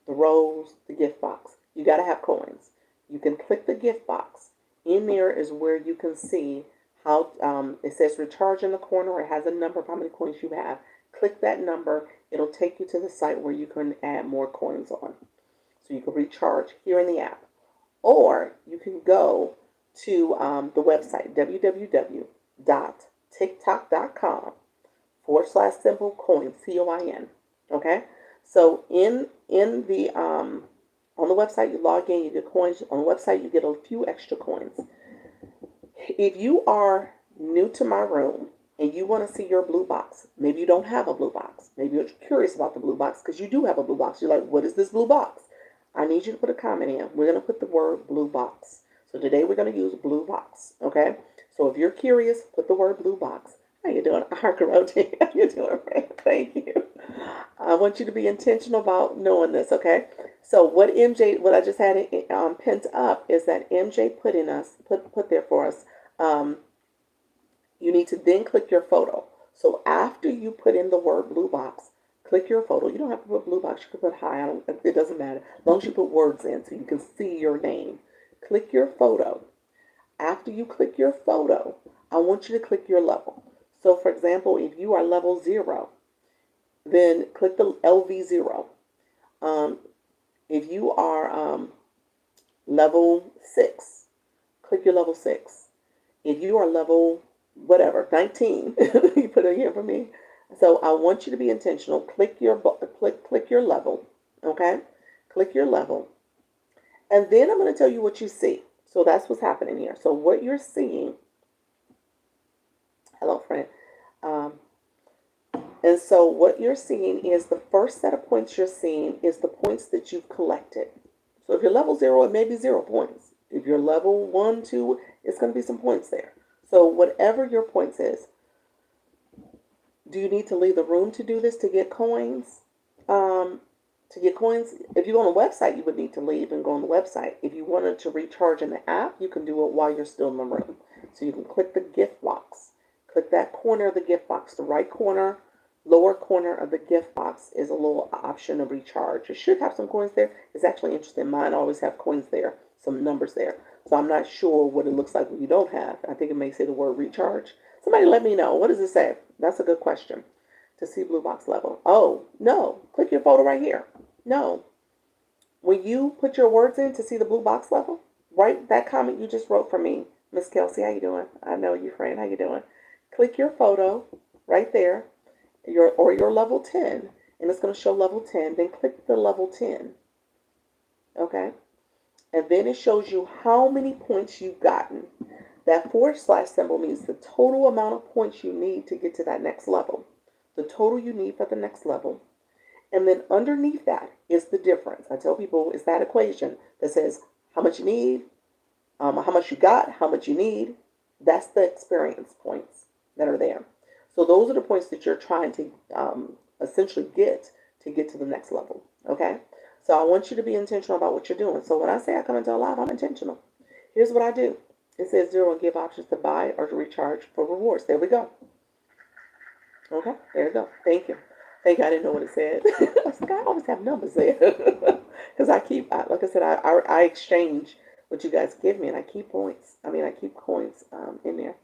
the rose, the gift box, you got to have coins. You can click the gift box. In there is where you can see how it says recharge in the corner. It has a number of how many coins you have. Click that number. It'll take you to the site where you can add more coins on. So you can recharge here in the app. Or you can go to the website, www.tiktok.com/symbol coin, COIN. Okay? So in the on the website, you log in, you get coins. On the website, you get a few extra coins. If you are new to my room and you want to see your blue box, maybe you don't have a blue box. Maybe you're curious about the blue box because you do have a blue box. You're like, what is this blue box? I need you to put a comment in. We're going to put the word blue box. So today we're going to use blue box. Okay? So if you're curious, put the word blue box. How you doing? How you doing, friend? Thank you. I want you to be intentional about knowing this, okay? So what I just had pinned up is that MJ put there for us. You need to then click your photo. So after you put in the word blue box, click your photo. You don't have to put blue box. You can put hi. It doesn't matter. As long as you put words in so you can see your name. Click your photo. After you click your photo, I want you to click your level. So, for example, if you are level 0, then click the LV0. If you are level 6, click your level 6. If you are level whatever 19, you put it here for me. So I want you to be intentional. Click your level, okay? Click your level. And then I'm going to tell you what you see. So that's what's happening here. So what you're seeing, hello, friend. And so what you're seeing is the first set of points you're seeing is the points that you've collected. So if you're level 0, it may be 0 points. If you're level 1, 2, it's going to be some points there. So whatever your points is, do you need to leave the room to do this to get coins? To get coins, if you go on the website, you would need to leave and go on the website. If you wanted to recharge in the app, you can do it while you're still in the room. So you can click the gift box. Click that corner of the gift box. The right corner, lower corner of the gift box is a little option of recharge. It should have some coins there. It's actually interesting. Mine always have coins there, some numbers there. So I'm not sure what it looks like when you don't have. I think it may say the word recharge. Somebody let me know. What does it say? That's a good question. To see blue box level. Oh, no. Click your photo right here. No. When you put your words in to see the blue box level, write that comment you just wrote for me. Miss Kelsey, how you doing? I know you, friend. How you doing? Click your photo right there, your level 10, and it's going to show level 10. Then click the level 10. Okay? And then it shows you how many points you've gotten. That / symbol means the total amount of points you need to get to that next level. The total you need for the next level. And then underneath that is the difference. I tell people it's that equation that says how much you need, how much you got, how much you need. That's the experience points that are there. So those are the points that you're trying to essentially get to the next level. Okay? So I want you to be intentional about what you're doing. So when I say I come into a live, I'm intentional. Here's what I do. It says 0 and give options to buy or to recharge for rewards. There we go. Okay, there you go. Thank you. Thank you. I didn't know what it said. I was like, I always have numbers there. Because like I said, I exchange what you guys give me, and I keep points. I keep coins in there.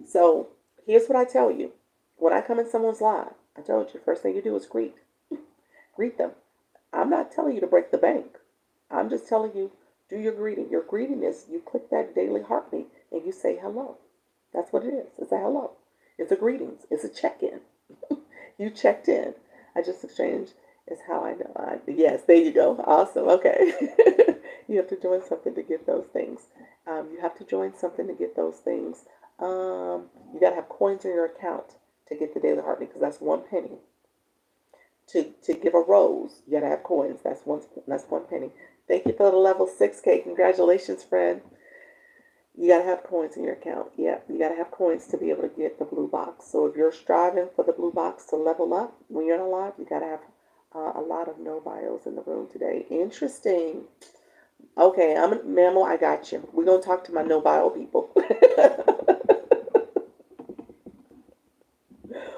So here's what I tell you. When I come in someone's live, I told you, first thing you do is greet. Greet them. I'm not telling you to break the bank. I'm just telling you, do your greeting. Your greeting is you click that daily heartbeat and you say hello. That's what it is. It's a hello. It's a greetings. It's a check-in. You checked in. I just exchanged is how I know. Yes, there you go. Awesome. Okay. You have to join something to get those things. You have to join something to get those things. You got to have coins in your account to get the daily heartbeat because that's 1 penny. To give a rose, you got to have coins. That's one penny. Thank you for the level 6K. Congratulations, friend. You got to have coins in your account. Yeah, you got to have coins to be able to get the blue box. So if you're striving for the blue box to level up when you're in a live, you got to have a lot of no bios in the room today. Interesting. Okay, Mammal, I got you. We're going to talk to my no bio people.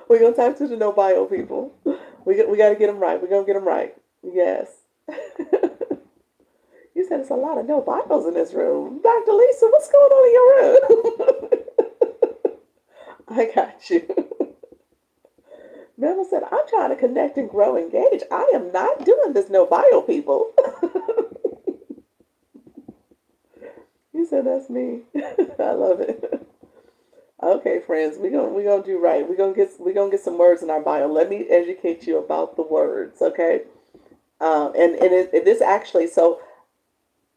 We're going to talk to the no bio people. We got to get them right. We're going to get them right. Yes. You said it's a lot of no bios in this room. Dr. Lisa, what's going on in your room? I got you. Mama said, I'm trying to connect and grow, engage. I am not doing this no bio, people. You said that's me. I love it. Okay, friends, we're gonna do right. We're gonna get some words in our bio. Let me educate you about the words, okay? It is actually so.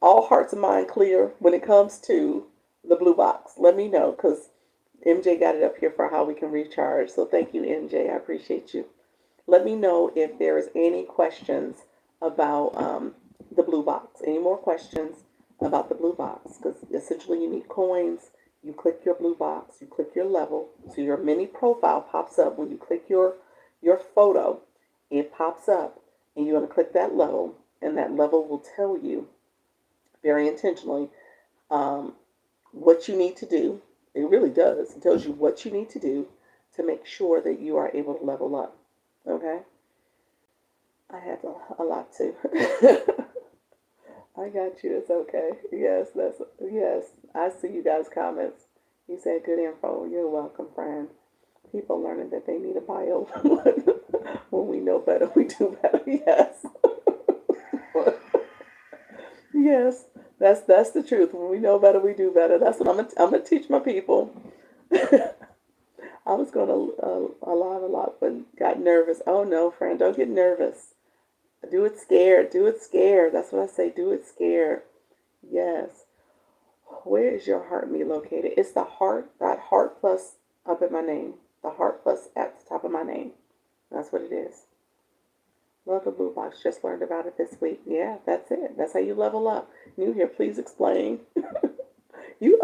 All hearts and mind clear when it comes to the blue box. Let me know because MJ got it up here for how we can recharge. So thank you, MJ. I appreciate you. Let me know if there is any questions about the blue box. Any more questions about the blue box? Because essentially you need coins. You click your blue box. You click your level. So your mini profile pops up when you click your photo. It pops up and you're going to click that level. And that level will tell you very intentionally what you need to do. It really does. It tells you what you need to do to make sure that you are able to level up. Okay? I have a lot too. I got you. It's okay. Yes, yes. I see you guys' comments. You said good info. You're welcome, friend. People learning that they need a bio. When we know better, we do better. Yes. Yes, that's the truth. When we know better, we do better. That's what I'm gonna teach my people. I was going to live a lot, but got nervous. Oh no, friend, don't get nervous. Do it scared. Do it scared. That's what I say. Do it scared. Yes. Where is your heart me located? It's the heart. That heart plus up at my name. The heart plus at the top of my name. That's what it is. Love the blue box. Just learned about it this week. Yeah, that's it. That's how you level up. New here, please explain. You,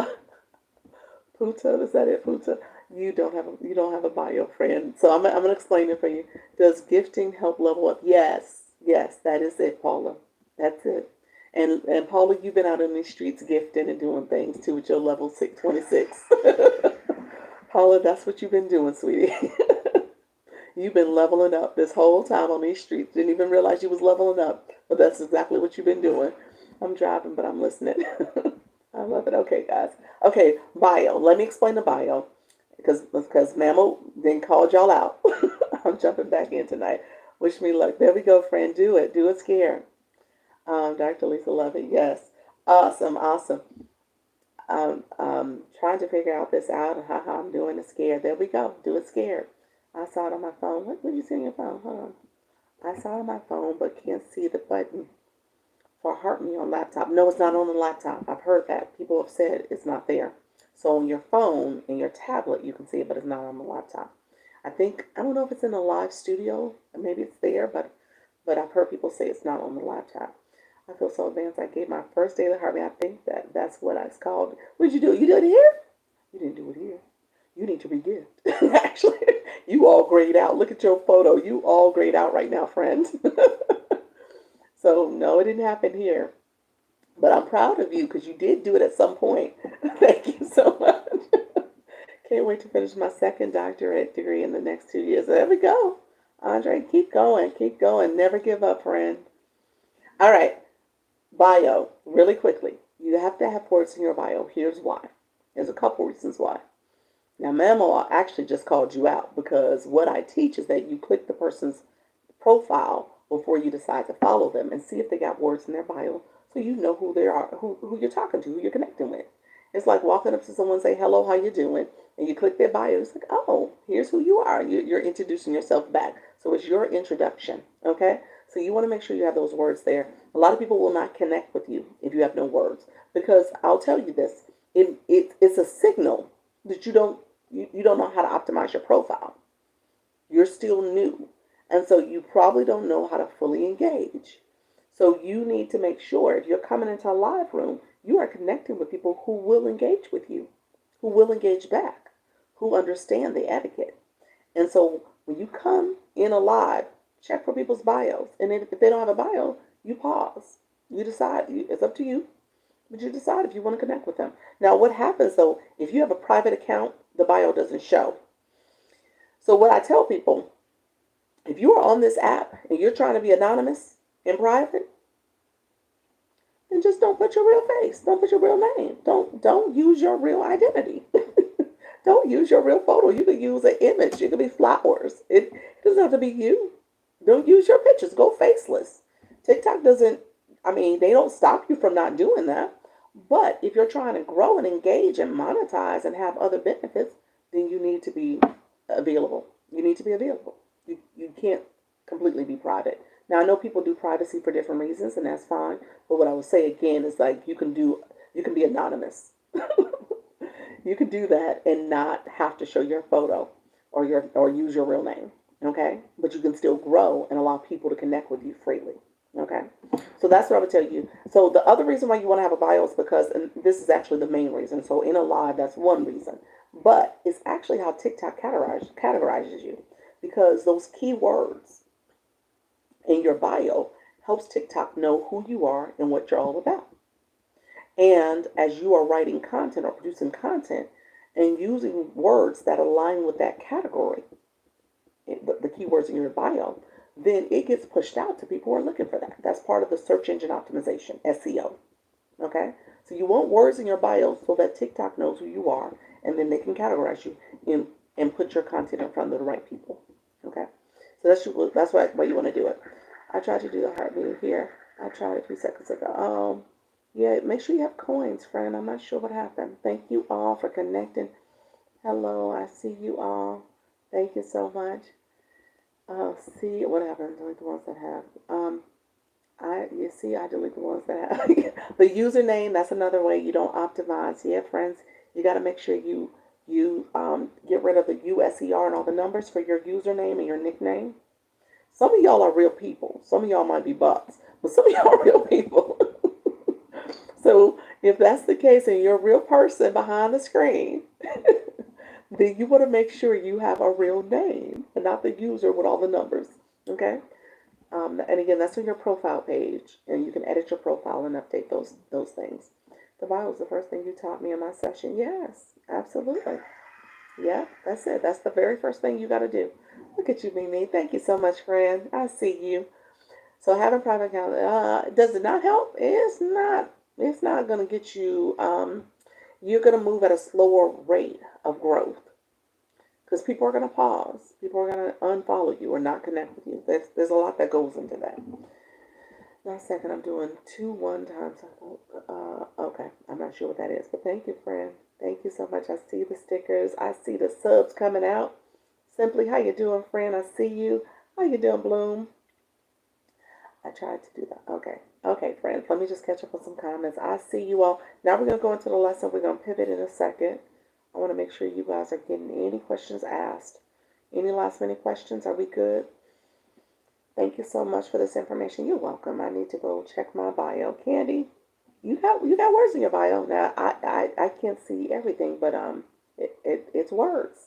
Puta, is that it, Puta? You don't have a bio, friend. So I'm gonna explain it for you. Does gifting help level up? Yes, Yes, that is it, Paula. That's it. And Paula, you've been out in these streets gifting and doing things too with your level 626. Paula, that's what you've been doing, sweetie. You've been leveling up this whole time on these streets. Didn't even realize you was leveling up, but that's exactly what you've been doing. I'm driving, but I'm listening. I love it. Okay, guys. Okay, bio. Let me explain the bio because Mammal then called y'all out. I'm jumping back in tonight. Wish me luck. There we go, friend. Do it. Do it scared. Dr. Lisa love it. Yes. Awesome. Awesome. Trying to figure out this out and how I'm doing it scared. There we go. Do it scared. I saw it on my phone. What did you see on your phone? Hold on. I saw it on my phone, but can't see the button for heart me on laptop. No, it's not on the laptop. I've heard that. People have said it's not there. So on your phone and your tablet, you can see it, but it's not on the laptop. I don't know if it's in the live studio. Maybe it's there, but I've heard people say it's not on the laptop. I feel so advanced. I gave my first daily heart rate. I think that's what it's called. What did you do? You did it here? You didn't do it here. You need to re-gift. Actually, you all grayed out. Look at your photo. You all grayed out right now, friends. So, no, it didn't happen here. But I'm proud of you because you did do it at some point. Thank you so much. Can't wait to finish my second doctorate degree in the next 2 years. There we go. Andre, keep going. Keep going. Never give up, friend. All right. Bio, really quickly. You have to have words in your bio. Here's why. There's a couple reasons why. Now, Mamo actually just called you out because what I teach is that you click the person's profile before you decide to follow them and see if they got words in their bio so you know who they are, who you're talking to, who you're connecting with. It's like walking up to someone and say, hello, how you doing? And you click their bio. It's like, oh, here's who you are. You're introducing yourself back. So it's your introduction, okay? So you want to make sure you have those words there. A lot of people will not connect with you if you have no words because I'll tell you this, it's a signal that you don't know how to optimize your profile. You're still new. And so you probably don't know how to fully engage. So you need to make sure if you're coming into a live room, you are connecting with people who will engage with you, who will engage back, who understand the etiquette. And so when you come in a live, check for people's bios. And then if they don't have a bio, you pause. You decide. It's up to you. But you decide if you want to connect with them. Now, what happens, though, if you have a private account, the bio doesn't show. So what I tell people, if you are on this app and you're trying to be anonymous in private, then just don't put your real face. Don't put your real name. Don't use your real identity. Don't use your real photo. You could use an image. It could be flowers. It doesn't have to be you. Don't use your pictures. Go faceless. TikTok doesn't, they don't stop you from not doing that. But if you're trying to grow and engage and monetize and have other benefits, then you need to be available. You need to be available. You can't completely be private. Now, I know people do privacy for different reasons, and that's fine. But what I would say again is like you can be anonymous. You can do that and not have to show your photo or use your real name. Okay? But you can still grow and allow people to connect with you freely. Okay? So that's what I would tell you. So the other reason why you want to have a bio is because, and this is actually the main reason. So in a live, that's one reason. But it's actually how TikTok categorizes you. Because those keywords in your bio helps TikTok know who you are and what you're all about. And as you are writing content or producing content and using words that align with that category, the keywords in your bio, then it gets pushed out to people who are looking for that. That's part of the search engine optimization, SEO. Okay? So you want words in your bio so that TikTok knows who you are and then they can categorize you and put your content in front of the right people. Okay? So that's why you want to do it. I tried to do the heartbeat here. I tried a few seconds ago. Yeah, make sure you have coins, friend. I'm not sure what happened. Thank you all for connecting. Hello, I see you all. Thank you so much. See what happened. Delete the ones that have. I delete the ones that have. The username, that's another way you don't optimize. Yeah, friends, you got to make sure you get rid of the USER and all the numbers for your username and your nickname. Some of y'all are real people. Some of y'all might be bots, but some of y'all are real people. So if that's the case and you're a real person behind the screen, then you want to make sure you have a real name and not the user with all the numbers. Okay? And again, that's on your profile page, and you can edit your profile and update those things. The Bible was the first thing you taught me in my session. Yes, absolutely. Yeah, that's it. That's the very first thing you got to do. Look at you, Mimi. Thank you so much, friend. I see you. So having private account, does it not help? It's not. It's not going to get you. You're going to move at a slower rate of growth because people are going to pause. People are going to unfollow you or not connect with you. There's a lot that goes into that. Now, a second, I'm doing 2 1 times. Okay, I'm not sure what that is, but thank you, friend. Thank you so much. I see the stickers. I see the subs coming out. Simply, how you doing, friend? I see you. How you doing, Bloom? I tried to do that. Okay. Okay, friends. Let me just catch up on some comments. I see you all. Now we're going to go into the lesson. We're going to pivot in a second. I want to make sure you guys are getting any questions asked. Any last minute questions? Are we good? Thank you so much for this information. You're welcome. I need to go check my bio. Candy, you got words in your bio. Now I can't see everything, but it's words.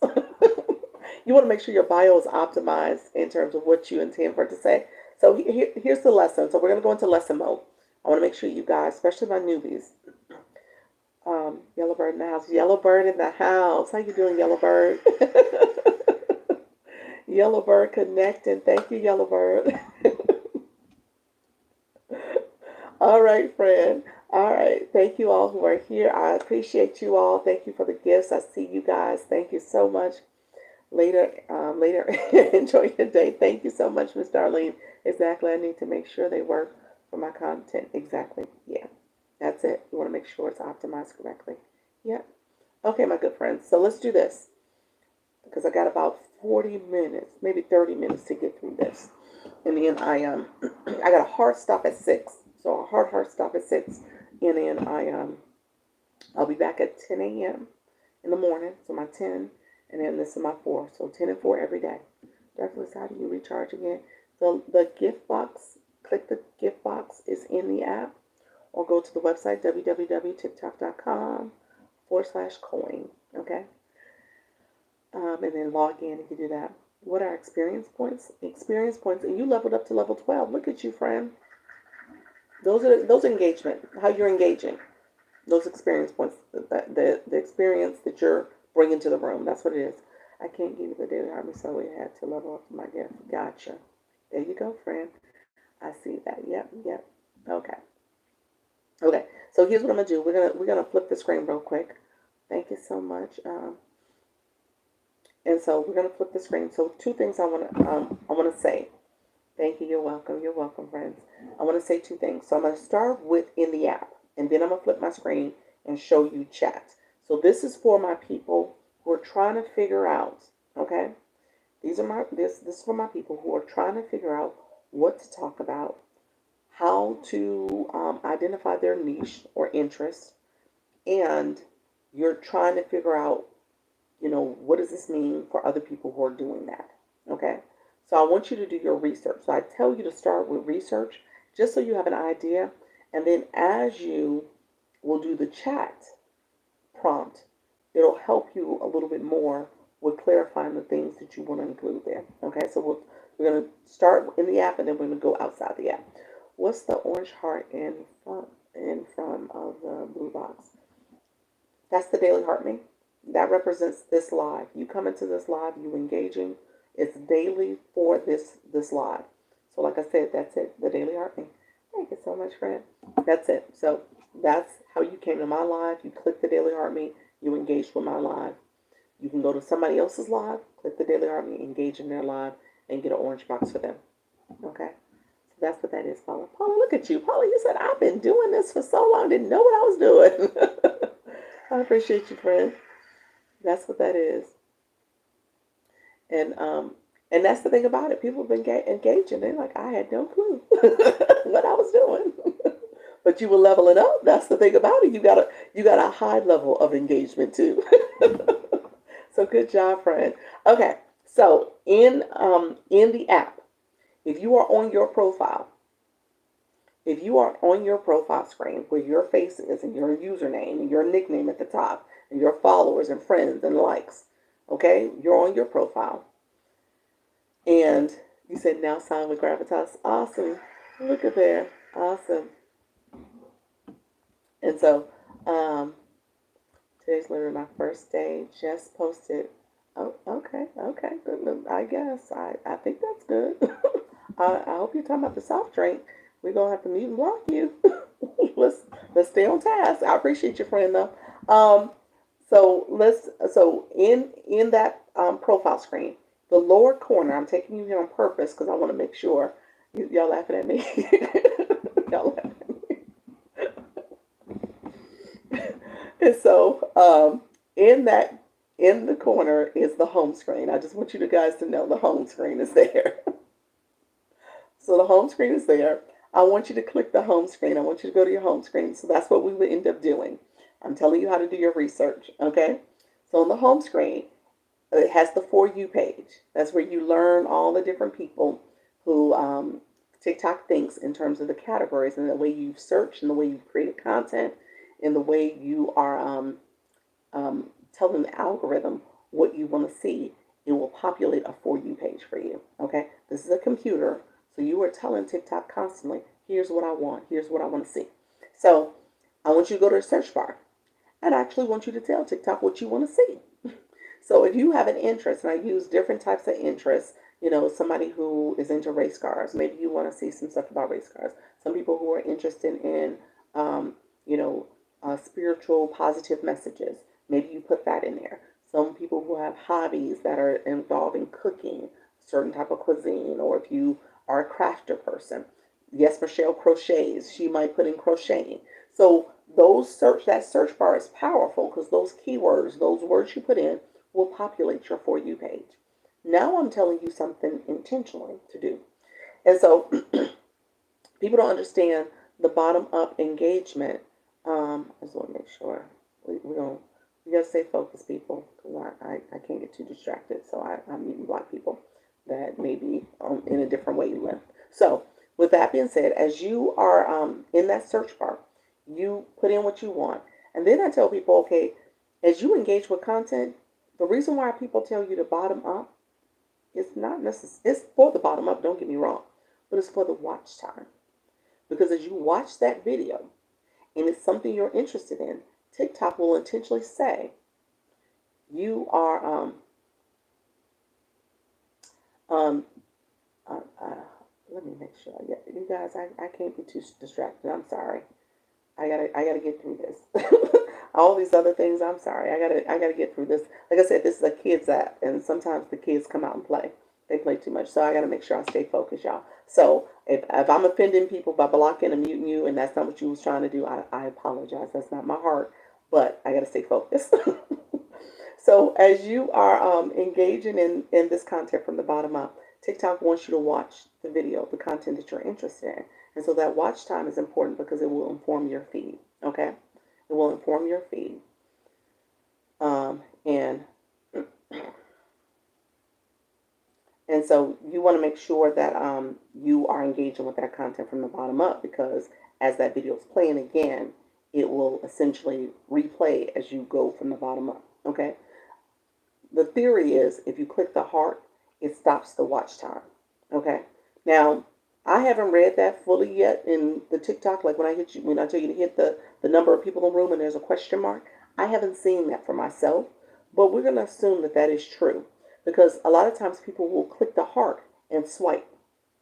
You want to make sure your bio is optimized in terms of what you intend for it to say. So here's the lesson. So we're going to go into lesson mode. I want to make sure you guys, especially my newbies, Yellowbird in the house. Yellowbird in the house. How you doing, Yellowbird? Yellowbird connecting. Thank you, Yellowbird. All right, friend. All right. Thank you all who are here. I appreciate you all. Thank you for the gifts. I see you guys. Thank you so much. Later. Enjoy your day. Thank you so much, Miss Darlene. Exactly. I need to make sure they work for my content. Exactly. Yeah. That's it. You want to make sure it's optimized correctly. Yeah. Okay, my good friends. So let's do this because I got about 40 minutes, maybe 30 minutes to get through this. And then I got a hard stop at 6. So a hard stop at 6. And then I'll be back at 10 a.m. in the morning. So my 10, and then this is my 4. So 10 and 4 every day. Definitely, how do you recharge again? The gift box, click the gift box is in the app, or go to the website www.tiktok.com/coin. Okay. And then log in if you do that. What are experience points? Experience points, and you leveled up to level 12. Look at you, friend. Those engagement. How you're engaging. Those experience points. The experience that you're bringing to the room. That's what it is. I can't give you the daily harvest, so we had to level up my gift. Gotcha. There you go, friend. I see that. Yep. Okay. Okay. So here's what I'm gonna do. We're gonna flip the screen real quick. Thank you so much. And so we're gonna flip the screen. So 2 things I wanna say. Thank you. You're welcome. You're welcome, friends. I want to say 2 things. So I'm going to start with in the app, and then I'm going to flip my screen and show you chat. So this is for my people who are trying to figure out. Okay, this is for my people who are trying to figure out what to talk about, how to identify their niche or interest, and you're trying to figure out, what does this mean for other people who are doing that. Okay. So I want you to do your research. So I tell you to start with research just so you have an idea. And then as you will do the chat prompt, it'll help you a little bit more with clarifying the things that you want to include there. Okay, so we're going to start in the app and then we're going to go outside the app. What's the orange heart in front of the blue box? That's the daily heart me. That represents this live. You come into this live, you engaging. It's daily for this live. So like I said, that's it. The daily heart me. Thank you so much, friend. That's it. So that's how you came to my live. You click the daily heart me. You engage with my live. You can go to somebody else's live, click the daily heart me, engage in their live, and get an orange box for them. Okay? So that's what that is, Paula. Paula, look at you. Paula, you said, I've been doing this for so long, didn't know what I was doing. I appreciate you, friend. That's what that is. And that's the thing about it. People have been engaging. They're like, I had no clue what I was doing. But you were leveling up. That's the thing about it. You got a high level of engagement too. So good job, friend. Okay. So in the app, if you are on your profile screen where your face is and your username and your nickname at the top and your followers and friends and likes, okay, you're on your profile. And You said now sign with gravitas. Awesome. Look at there. Awesome. And so, um, today's literally my first day. Just posted. Oh, okay, okay. I guess I think that's good. I hope you're talking about the soft drink. We're gonna have to mute and block you. let's let's stay on task. I appreciate your friend though. Um, so in that profile screen, the lower corner. I'm taking you here on purpose because I want to make sure y'all laughing at me. Y'all laughing at me. And so in that in the corner is the home screen. I just want you guys to know the home screen is there. So the home screen is there. I want you to click the home screen. I want you to go to your home screen. So that's what we would end up doing. I'm telling you how to do your research, okay? So on the home screen, it has the For You page. That's where you learn all the different people who TikTok thinks in terms of the categories and the way you've searched and the way you've created content and the way you are telling the algorithm what you want to see. It will populate a For You page for you, okay? This is a computer. So you are telling TikTok constantly, here's what I want, here's what I want to see. So I want you to go to the search bar and I actually want you to tell TikTok what you want to see. So if you have an interest, and I use different types of interests, somebody who is into race cars, maybe you want to see some stuff about race cars. Some people who are interested in, um, spiritual positive messages, maybe you put that in there. Some people who have hobbies that are involving cooking, certain type of cuisine, or if you are a crafter person. Yes, Michelle crochets. She might put in crocheting. So that search bar is powerful because those keywords, those words you put in, will populate your For You page. Now I'm telling you something intentionally to do. And so people don't understand the bottom up engagement. I just want to make sure we gotta stay focused, people, because I can't get too distracted. So I'm meeting black people that may be in a different wavelength. So with that being said, as you are in that search bar, you put in what you want. And then I tell people, okay, as you engage with content, the reason why people tell you to bottom up is not necessarily, it's for the bottom up, don't get me wrong, but it's for the watch time. Because as you watch that video and it's something you're interested in, TikTok will intentionally say, you are, let me make sure. Yeah, you guys, I can't be too distracted. I'm sorry. I gotta get through this. All these other things, I'm sorry. I gotta get through this. Like I said, this is a kids app, and sometimes the kids come out and play. They play too much, so I gotta make sure I stay focused, y'all. So if I'm offending people by blocking and muting you, and that's not what you was trying to do, I apologize. That's not my heart, but I gotta stay focused. So as you are engaging in this content from the bottom up, TikTok wants you to watch the video, the content that you're interested in. And so that watch time is important because it will inform your feed, okay? It will inform your feed. And so you want to make sure that you are engaging with that content from the bottom up because as that video is playing again, it will essentially replay as you go from the bottom up, okay? The theory is if you click the heart, it stops the watch time, okay? Now, I haven't read that fully yet in the TikTok, like when I tell you to hit the number of people in the room and there's a question mark. I haven't seen that for myself, but we're going to assume that that is true because a lot of times people will click the heart and swipe.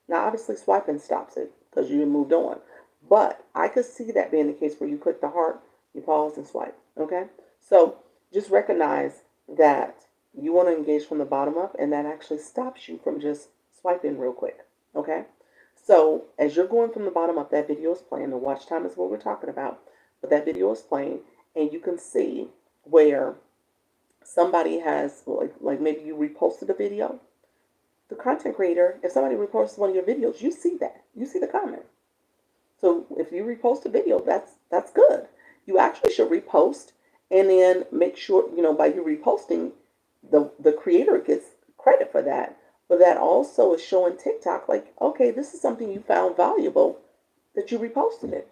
Now, obviously, swiping stops it because you moved on, but I could see that being the case where you click the heart, you pause and swipe, okay? So just recognize that you want to engage from the bottom up, and that actually stops you from just swiping real quick, okay? So as you're going from the bottom up, that video is playing. The watch time is what we're talking about, but that video is playing, and you can see where somebody has, like maybe you reposted a video. The content creator, if somebody reposts one of your videos, you see that. You see the comment. So if you repost a video, that's good. You actually should repost and then make sure, by you reposting, the creator gets credit for that. But that also is showing TikTok like, okay, this is something you found valuable that you reposted it.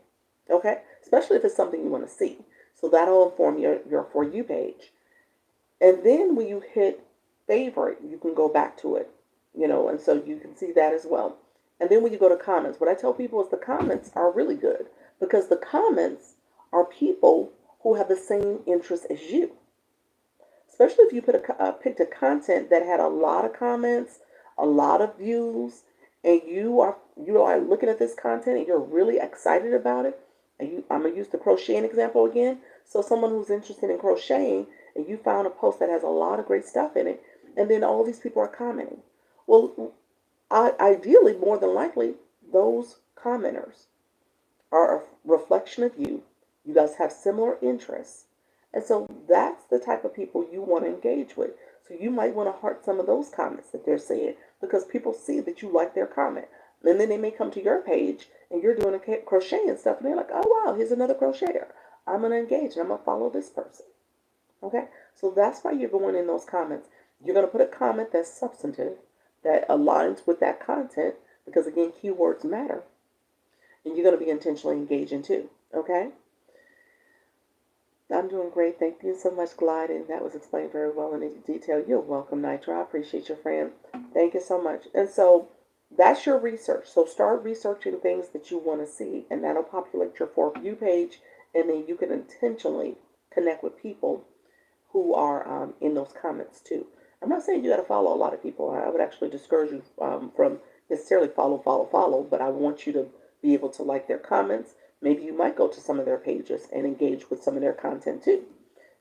Okay? Especially if it's something you want to see. So that'll inform your For You page. And then when you hit favorite, you can go back to it. and so you can see that as well. And then when you go to comments, what I tell people is the comments are really good because the comments are people who have the same interests as you. Especially if you picked a content that had a lot of comments, a lot of views, and you are looking at this content and you're really excited about it. And I'm gonna use the crocheting example again. So someone who's interested in crocheting and you found a post that has a lot of great stuff in it, and then all these people are commenting. Well, ideally, more than likely, those commenters are a reflection of you. You guys have similar interests. And so that's the type of people you want to engage with. So you might want to heart some of those comments that they're saying because people see that you like their comment. And then they may come to your page and you're doing a crochet and stuff and they're like, oh wow, here's another crocheter. I'm going to engage and I'm going to follow this person. Okay? So that's why you're going in those comments. You're going to put a comment that's substantive, that aligns with that content because again, keywords matter. And you're going to be intentionally engaging too. Okay? I'm doing great. Thank you so much, Gliding. That was explained very well in detail. You're welcome, Nitro. I appreciate your friend. Thank you so much. And so that's your research. So start researching things that you want to see, and that'll populate your For You page, and then you can intentionally connect with people who are in those comments too. I'm not saying you got to follow a lot of people. I would actually discourage you from necessarily follow, but I want you to be able to like their comments. Maybe you might go to some of their pages and engage with some of their content too.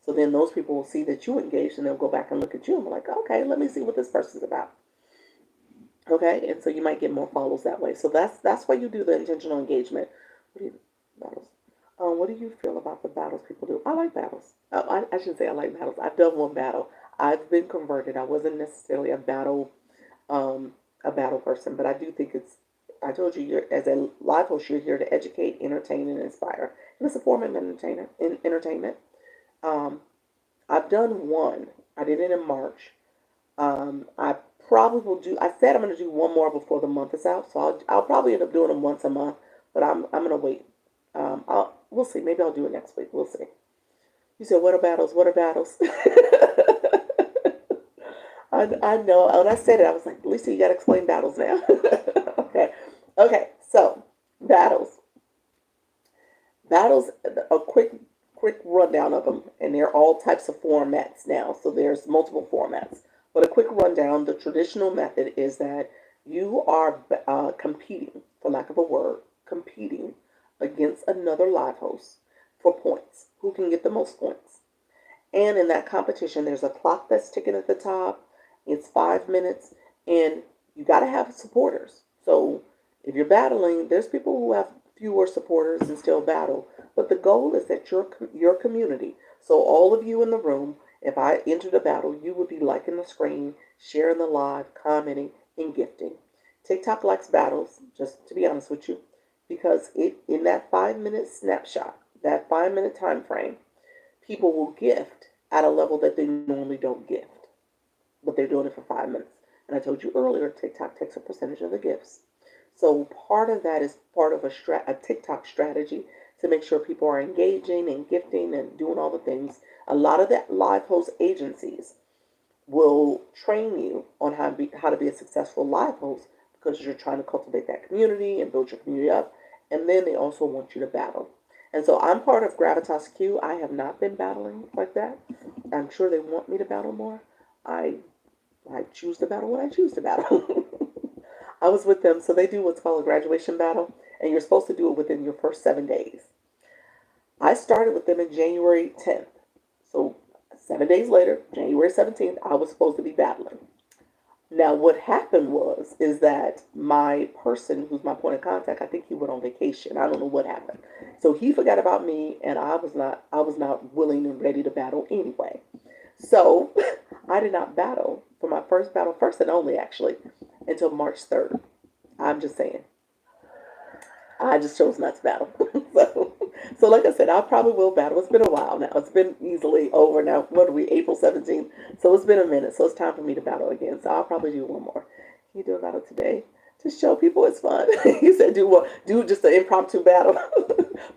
So then those people will see that you engaged and they'll go back and look at you and be like, okay, let me see what this person's about. Okay, and so you might get more follows that way. So that's why you do the intentional engagement. Battles? What do you feel about the battles people do? I like battles. I shouldn't say I like battles. I've done one battle. I've been converted. I wasn't necessarily a battle person, but I do think I told you, as a live host, you're here to educate, entertain, and inspire. And it's a form of entertainment. I've done one. I did it in March. I probably will do. I said I'm going to do one more before the month is out, so I'll probably end up doing them once a month. But I'm going to wait. We'll see. Maybe I'll do it next week. We'll see. You said, what are battles? What are battles? I know. When I said it, I was like, Lisa, you got to explain battles now. Okay, so battles. Battles, a quick rundown of them, and they're all types of formats now, so there's multiple formats. But a quick rundown, the traditional method is that you are competing, for lack of a word, competing against another live host for points. Who can get the most points? And in that competition, there's a clock that's ticking at the top. It's 5 minutes, and you got to have supporters. So if you're battling, there's people who have fewer supporters and still battle. But the goal is that your community, so all of you in the room, if I entered a battle, you would be liking the screen, sharing the live, commenting, and gifting. TikTok likes battles, just to be honest with you, because in that 5-minute snapshot, that 5-minute time frame, people will gift at a level that they normally don't gift. But they're doing it for 5 minutes. And I told you earlier, TikTok takes a percentage of the gifts. So part of that is part of a TikTok strategy to make sure people are engaging and gifting and doing all the things. A lot of the live host agencies will train you on how to be a successful live host because you're trying to cultivate that community and build your community up. And then they also want you to battle. And so I'm part of Gravitas Q. I have not been battling like that. I'm sure they want me to battle more. I choose to battle when I choose to battle. I was with them, so they do what's called a graduation battle, and you're supposed to do it within your first 7 days. I started with them in January 10th. So 7 days later, January 17th, I was supposed to be battling. Now, what happened is that my person, who's my point of contact, I think he went on vacation. I don't know what happened. So he forgot about me, and I was not willing and ready to battle anyway. So I did not battle for my first battle, first and only actually, until March 3rd. I'm just saying. I just chose not to battle. So like I said, I probably will battle. It's been a while now. It's been easily over now. What are we, April 17th? So it's been a minute. So it's time for me to battle again. So I'll probably do one more. Can you do a battle today? To show people it's fun. He said do just an impromptu battle.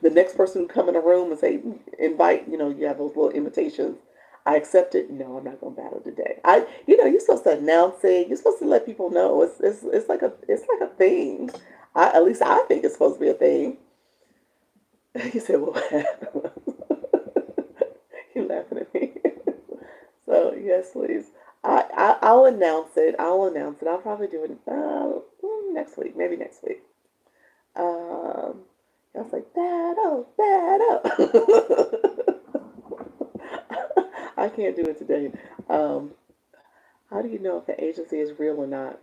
The next person who come in the room and say, invite, you have those little invitations. I accept it. No, I'm not going to battle today. You're supposed to announce it. You're supposed to let people know. It's like a thing. At least I think it's supposed to be a thing. You said, "What happened?" You laughing at me. So yes, please. I'll announce it. I'll probably do it next week. Maybe next week. I was like, battle, battle. I can't do it today. Um, how do you know if the agency is real or not?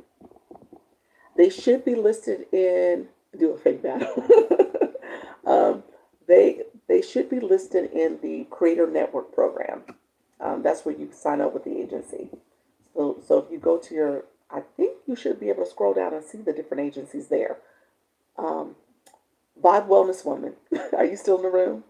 They should be listed in do a fake battle. um, they should be listed in the Creator Network program. That's where you sign up with the agency. So if you go to I think you should be able to scroll down and see the different agencies there. Um, Vibe Wellness Woman, are you still in the room?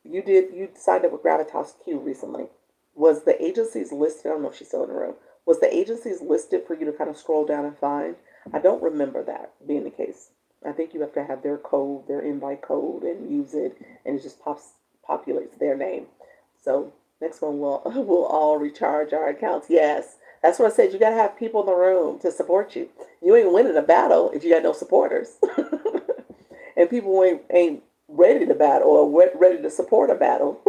You signed up with Gravitas Q recently. Was the agencies listed? I don't know if she's still in the room. Was the agencies listed for you to kind of scroll down and find? I don't remember that being the case. I think you have to have their code, their invite code, and use it, and it just populates their name. So next one we'll all recharge our accounts. Yes, that's what I said. You gotta have people in the room to support you. You ain't winning a battle if you got no supporters, and people ain't ready to battle or ready to support a battle.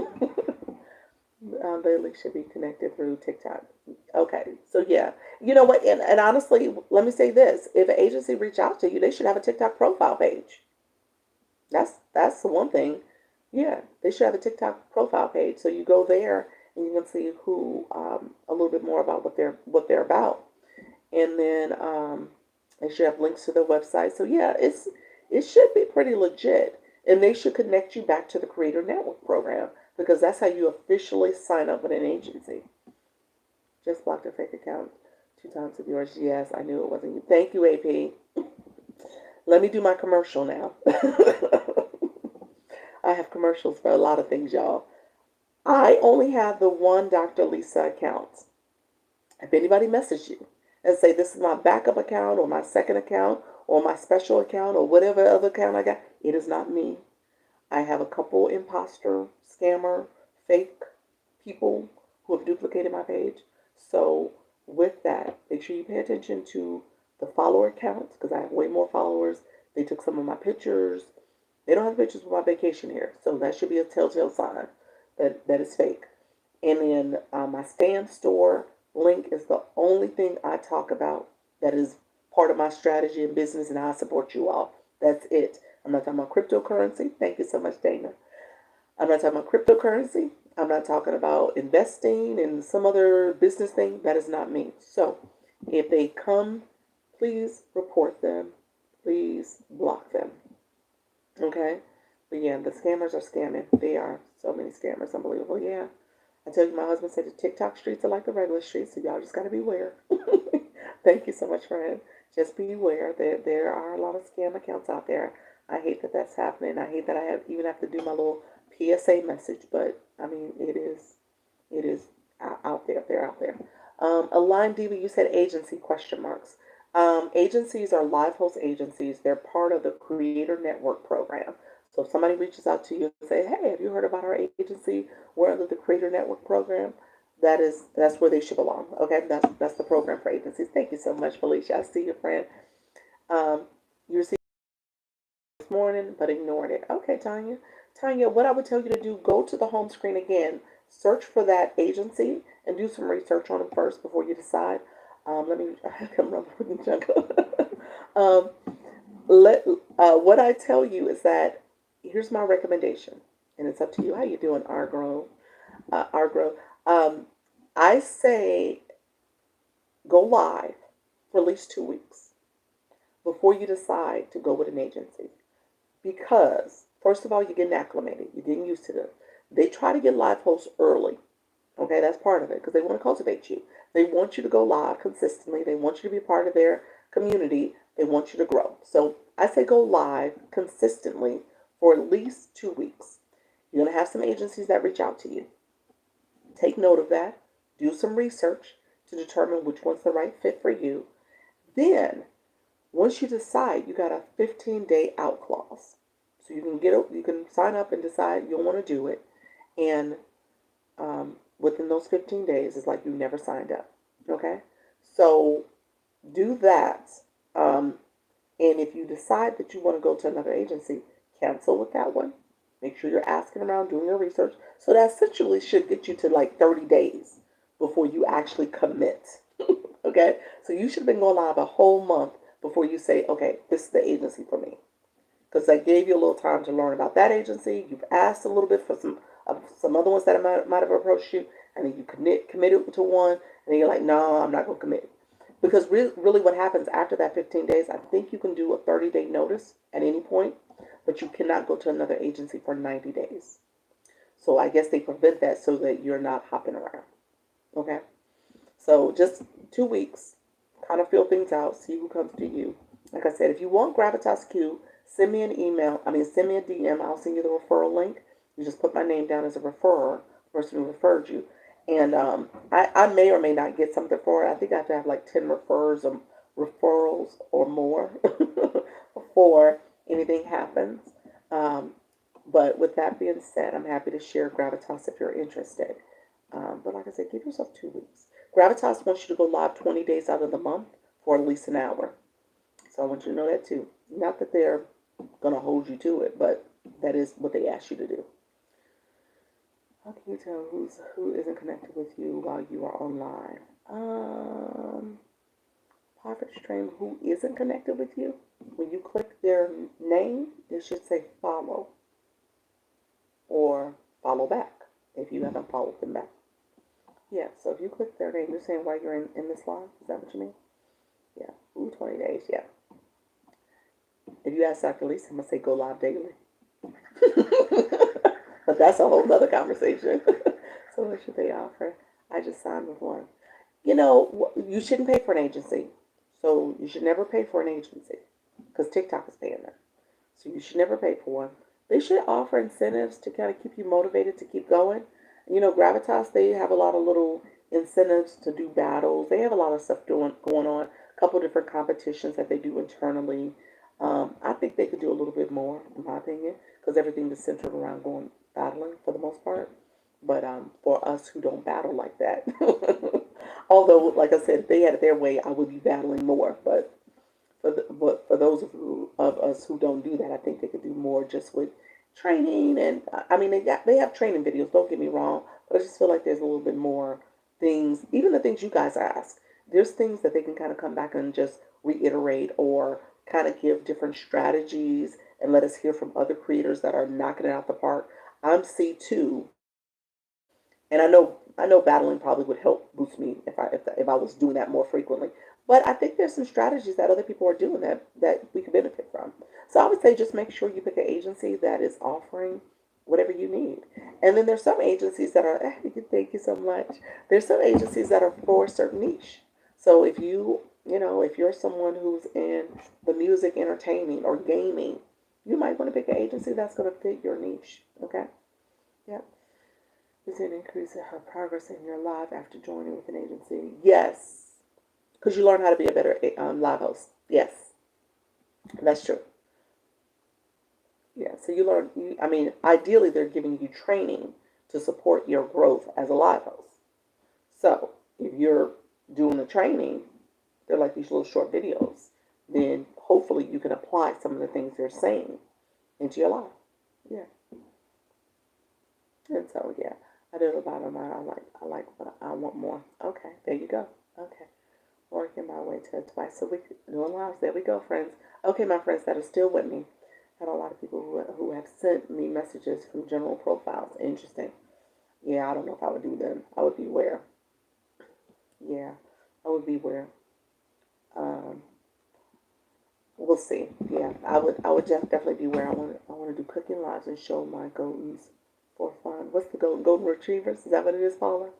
They should be connected through TikTok. Okay, so yeah, you know what? And honestly, let me say this: if an agency reach out to you, they should have a TikTok profile page. That's the one thing. Yeah, they should have a TikTok profile page, so you go there and you can see who a little bit more about what they're about, and then they should have links to their website. So yeah, it should be pretty legit, and they should connect you back to the Creator Network program because that's how you officially sign up with an agency. Just blocked a fake account 2 times of yours. Yes, I knew it wasn't you. Thank you, AP. Let me do my commercial now. I have commercials for a lot of things, y'all. I only have the one Dr. Lisa account. If anybody messages you and say this is my backup account or my second account or my special account or whatever other account I got, it is not me. I have a couple imposter, scammer, fake people who have duplicated my page. So with that, make sure you pay attention to the follower counts because I have way more followers. They took some of my pictures. They don't have pictures of my vacation here, so that should be a telltale sign that is fake. And then my stand store link is the only thing I talk about that is part of my strategy and business, and I support you all. That's it. I'm not talking about cryptocurrency. Thank you so much, Dana. I'm not talking about cryptocurrency. I'm not talking about investing and some other business thing. That is not me. So if they come, please report them. Please block them. Okay? But yeah, the scammers are scamming. They are so many scammers. Unbelievable. Yeah. I tell you, my husband said the TikTok streets are like the regular streets, so y'all just got to beware. Thank you so much, friend. Just beware. There are a lot of scam accounts out there. I hate that that's happening. I hate that I even have to do my little PSA message, but I mean, it is out there. They're out there. Align Diva, you said agency question marks. Agencies are live host agencies. They're part of the Creator Network program. So if somebody reaches out to you and say, "Hey, have you heard about our agency? We're under the Creator Network program." That's where they should belong. Okay, that's the program for agencies. Thank you so much, Felicia. I see your friend. You received this morning, but ignored it. Okay, Tanya. Tanya, what I would tell you to do: go to the home screen again, search for that agency, and do some research on them first before you decide. Let me come run with the jungle. um, what I tell you is that here's my recommendation, and it's up to you. How you doing, Argro? Argro. Um, I say go live for at least 2 weeks before you decide to go with an agency. Because, first of all, you're getting acclimated. You're getting used to them. They try to get live hosts early. Okay, that's part of it because they want to cultivate you. They want you to go live consistently. They want you to be part of their community. They want you to grow. So I say go live consistently for at least 2 weeks. You're going to have some agencies that reach out to you. Take note of that. Do some research to determine which one's the right fit for you. Then, once you decide, you got a 15-day out clause. So you can sign up and decide you'll want to do it. And within those 15 days, it's like you never signed up. Okay? So do that. Um, and if you decide that you want to go to another agency, cancel with that one. Make sure you're asking around, doing your research. So that essentially should get you to like 30 days before you actually commit. Okay? So you should have been going live a whole month before you say, okay, this is the agency for me. Because I gave you a little time to learn about that agency. You've asked a little bit for some other ones that might have approached you, and then you committed to one, and then you're like, no, I'm not going to commit. Because really what happens after that 15 days, I think you can do a 30-day notice at any point, but you cannot go to another agency for 90 days. So I guess they prevent that so that you're not hopping around. Okay? So just 2 weeks, kind of feel things out, see who comes to you. Like I said, if you want Gravitas Q, send me an email. Send me a DM. I'll send you the referral link. You just put my name down as a referrer, person who referred you. And I may or may not get something for it. I think I have to have like 10 referrals or more before anything happens. But with that being said, I'm happy to share Gravitas if you're interested. But like I said, give yourself 2 weeks. Gravitas wants you to go live 20 days out of the month for at least an hour. So I want you to know that too. Not that they're going to hold you to it, but that is what they ask you to do. How can you tell who isn't connected with you while you are online? Private stream, who isn't connected with you? When you click their name, it should say follow or follow back if you haven't followed them back. Yeah, so if you click their name, you're saying why you're in this live? Is that what you mean? Yeah. Ooh, 20 days, yeah. If you ask Dr. Lisa, I'm going to say go live daily. But that's a whole other conversation. So what should they offer? I just signed with one. You shouldn't pay for an agency. So you should never pay for an agency because TikTok is paying them. So you should never pay for one. They should offer incentives to kind of keep you motivated to keep going. Gravitas, they have a lot of little incentives to do battles. They have a lot of stuff going on. A couple different competitions that they do internally. I think they could do a little bit more, in my opinion, because everything is centered around battling for the most part. But for us who don't battle like that, although, like I said, if they had it their way, I would be battling more. But for those of us who don't do that, I think they could do more just with training. And they have training videos. Don't get me wrong, but I just feel like there's a little bit more things, even the things you guys ask. There's things that they can kind of come back and just reiterate or kind of give different strategies and let us hear from other creators that are knocking it out the park. I'm C2, and I know battling probably would help boost me if I was doing that more frequently. But I think there's some strategies that other people are doing that we could benefit from. So I would say just make sure you pick an agency that is offering whatever you need. And then there's some agencies that are thank you so much. There's some agencies that are for a certain niche. So if you're someone who's in the music, entertainment, or gaming, you might want to pick an agency that's going to fit your niche. Okay? Yeah. Is it an increase in her progress in your life after joining with an agency? Yes. Because you learn how to be a better live host. Yes. That's true. Yeah. So you learn, ideally they're giving you training to support your growth as a live host. So if you're doing the training, they're like these little short videos, then hopefully you can apply some of the things they're saying into your life. Yeah. And so, yeah, I did a lot of mine. I want more. Okay, there you go. Okay. Working my way to twice a week doing lives. There we go, friends. Okay, my friends that are still with me. I had a lot of people who have sent me messages from general profiles. Interesting. Yeah, I don't know if I would do them. I would beware. Yeah, I would beware. Um, we'll see. Yeah, I would definitely beware. I want to do cooking lives and show my goldens for fun. What's the golden retrievers? Is that what it is, Paula?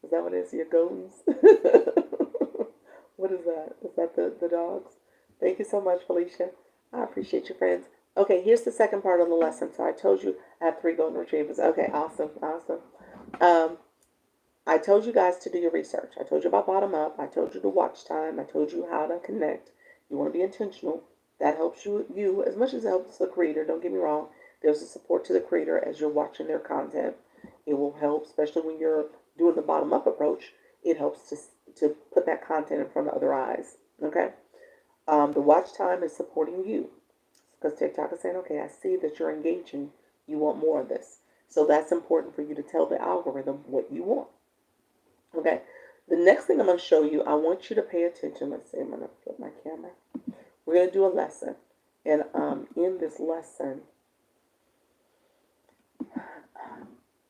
Is that what it is? Your goldens? What is that? Is that the dogs? Thank you so much, Felicia. I appreciate you, friends. Okay, here's the second part of the lesson. So I told you I have 3 golden retrievers. Okay, awesome. I told you guys to do your research. I told you about bottom up. I told you the watch time. I told you how to connect. You want to be intentional. That helps you as much as it helps the creator. Don't get me wrong. There's a support to the creator as you're watching their content. It will help, especially when you're doing the bottom up approach. It helps to put that content in front of other eyes. Okay. The watch time is supporting you because TikTok is saying, okay, I see that you're engaging. You want more of this. So that's important for you to tell the algorithm what you want. Okay. The next thing I'm going to show you, I want you to pay attention. Let's see, I'm going to flip my camera. We're going to do a lesson. And in this lesson,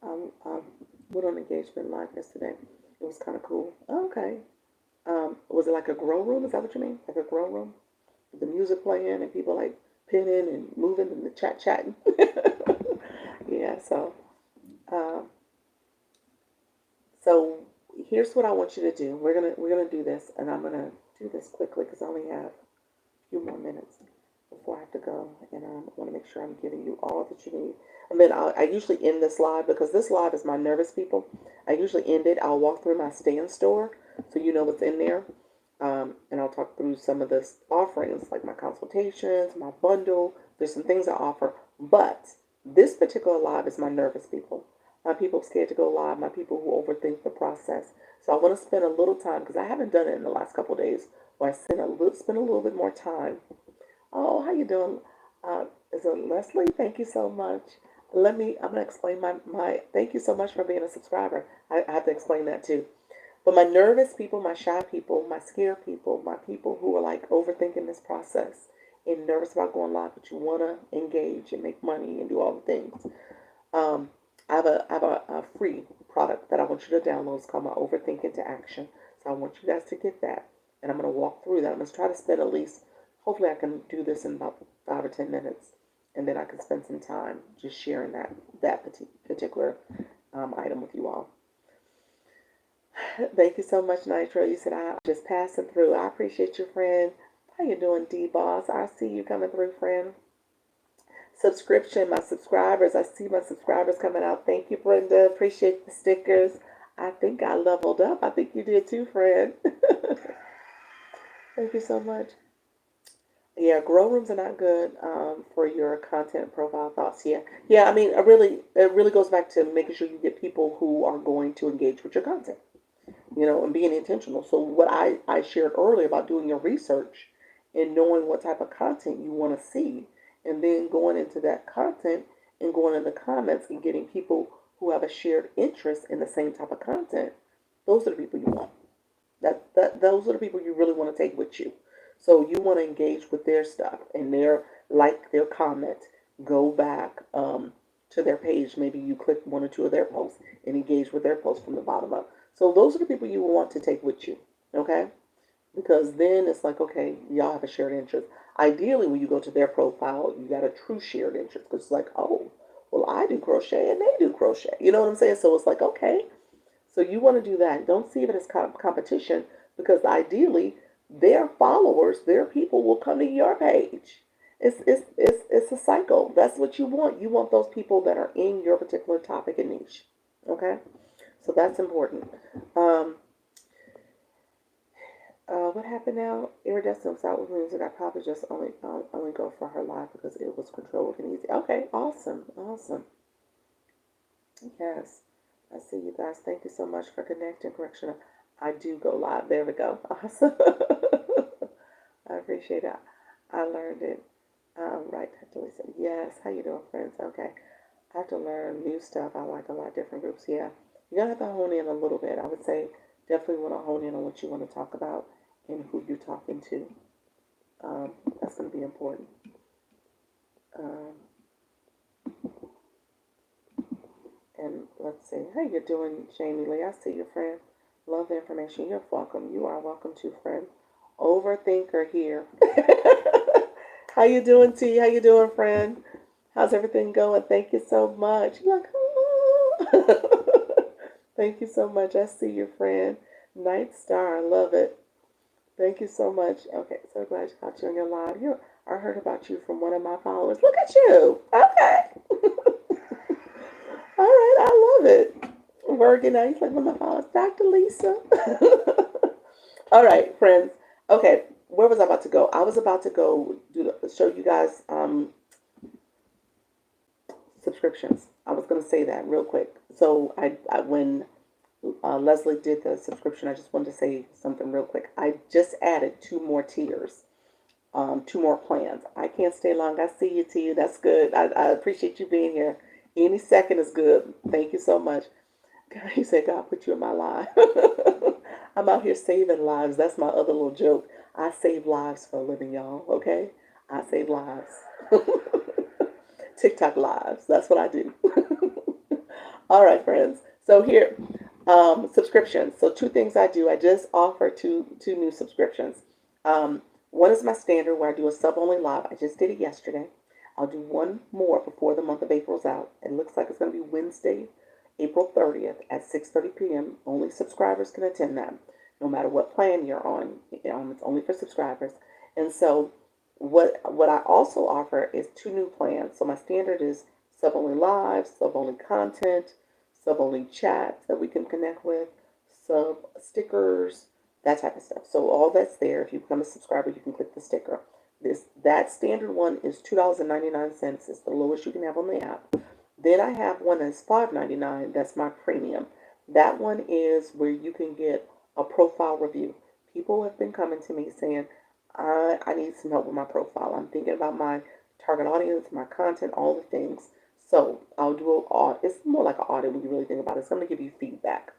I went on engagement live yesterday. It was kind of cool. Okay. Was it like a grow room? Is that what you mean? Like a grow room? With the music playing and people like pinning and moving and the chatting. Yeah, um, so here's what I want you to do. We're gonna do this, and I'm gonna do this quickly because I only have a few more minutes before I have to go, and I want to make sure I'm giving you all that you need. And then I usually end this live because this live is my nervous people. I usually end it. I'll walk through my stand store so you know what's in there. And I'll talk through some of the offerings, like my consultations, my bundle. There's some things I offer. But this particular live is my nervous people. My people scared to go live. My people who overthink the process. So I want to spend a little time, because I haven't done it in the last couple of days, where I spend a little bit more time. Oh, how you doing? Is it Leslie? Thank you so much. I'm going to explain my, thank you so much for being a subscriber. I have to explain that too. But my nervous people, my shy people, my scared people, my people who are like overthinking this process and nervous about going live, but you want to engage and make money and do all the things. I have a free product that I want you to download. It's called my Overthink into Action. So I want you guys to get that. And I'm going to walk through that. I'm going to try to spend at least, hopefully I can do this in about 5 or 10 minutes. And then I can spend some time just sharing that particular item with you all. Thank you so much, Nitro. You said I'm just passing through. I appreciate you, friend. How you doing, D-Boss? I see you coming through, friend. Subscription, my subscribers. I see my subscribers coming out. Thank you, Brenda. Appreciate the stickers. I think I leveled up. I think you did too, friend. Thank you so much. Yeah, grow rooms are not good for your content profile thoughts. Yeah. I mean, it really goes back to making sure you get people who are going to engage with your content, and being intentional. So what I shared earlier about doing your research and knowing what type of content you want to see, and then going into that content and going in the comments and getting people who have a shared interest in the same type of content. Those are the people you want. Those are the people you really want to take with you. So you want to engage with their stuff and their comment. Go back to their page. Maybe you click one or two of their posts and engage with their posts from the bottom up. So those are the people you want to take with you, okay? Because then it's like, okay, y'all have a shared interest. Ideally, when you go to their profile, you got a true shared interest. Because it's like, oh, well, I do crochet and they do crochet. You know what I'm saying? So it's like, okay. So you want to do that. Don't see it as competition, because ideally, their followers, their people will come to your page. It's a cycle. That's what you want. You want those people that are in your particular topic and niche, okay? So that's important. What happened now? Iridescent was out with music. I probably just only go for her live because it was controlled and easy. Okay, awesome. Yes, I see you guys. Thank you so much for connecting. Correction, I do go live. There we go. Awesome. I appreciate it. I learned it. Right, Delisa. Yes. How you doing, friends? Okay. I have to learn new stuff. I like a lot of different groups. Yeah. You're going to have to hone in a little bit. I would say definitely want to hone in on what you want to talk about and who you're talking to. That's going to be important. And let's see. How you doing, Jamie Lee? I see you, friend. Love the information. You're welcome. You are welcome too, friend. Overthinker here. How you doing, T? How you doing, friend? How's everything going? Thank you so much. You're like, oh. Thank you so much. I see you, friend. Night Star. I love it. Thank you so much. Okay, so glad you caught you on your live. I heard about you from one of my followers. Look at you. Okay. All right, I love it. Working out. He's like one of my followers. Dr. Lisa. All right, friends. Okay, where was I about to go? I was about to go show you guys subscriptions. I was going to say that real quick. So when Leslie did the subscription, I just wanted to say something real quick. I just added two more tiers, two more plans. I can't stay long. I see you, T. That's good. I appreciate you being here. Any second is good. Thank you so much. God, he said, God put you in my life. I'm out here saving lives. That's my other little joke. I save lives for a living, y'all. Okay? I save lives. TikTok lives. That's what I do. All right, friends. So here, subscriptions. So two things I do. I just offer two new subscriptions. One is my standard where I do a sub only live. I just did it yesterday. I'll do one more before the month of April's out. It looks like it's going to be Wednesday, April 30th at 6:30 p.m. Only subscribers can attend that, no matter what plan you're on. It's only for subscribers. And so what I also offer is two new plans. So my standard is sub only live, sub only content, sub only chat that we can connect with, sub stickers, that type of stuff. So all that's there. If you become a subscriber, you can click the sticker. That standard one is $2.99. It's the lowest you can have on the app. Then I have one that's $5.99. That's my premium. That one is where you can get a profile review. People have been coming to me saying, I need some help with my profile. I'm thinking about my target audience, my content, all the things. So I'll do an audit. It's more like an audit when you really think about it. It's going to give you feedback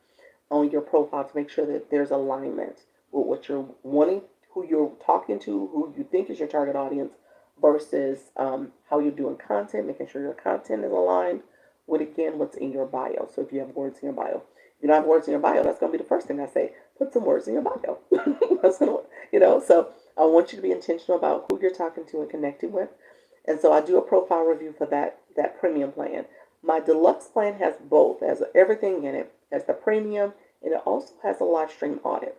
on your profile to make sure that there's alignment with what you're wanting, who you're talking to, who you think is your target audience, versus how you're doing content, making sure your content is aligned with, again, what's in your bio. So if you have words in your bio, if you don't have words in your bio, that's going to be the first thing I say. Put some words in your bio. That's gonna, so I want you to be intentional about who you're talking to and connecting with. And so I do a profile review for that premium plan. My deluxe plan has both, has everything in it. It has the premium, and it also has a live stream audit.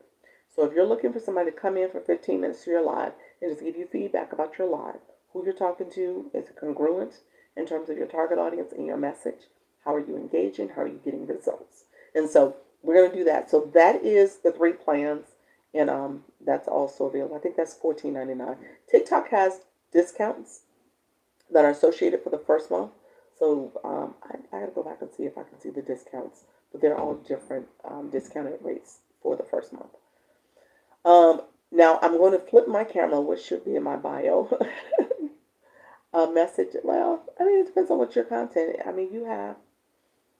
So if you're looking for somebody to come in for 15 minutes to your live and just give you feedback about your live, who you're talking to, is it congruent in terms of your target audience and your message? How are you engaging? How are you getting results? And so we're going to do that. So that is the three plans, and that's also available. I think that's $14.99. TikTok has discounts that are associated for the first month. So I got to go back and see if I can see the discounts, but they're all different discounted rates for the first month. Now I'm going to flip my camera, which should be in my bio. A message. Well, I mean, it depends on what your content. I mean, you have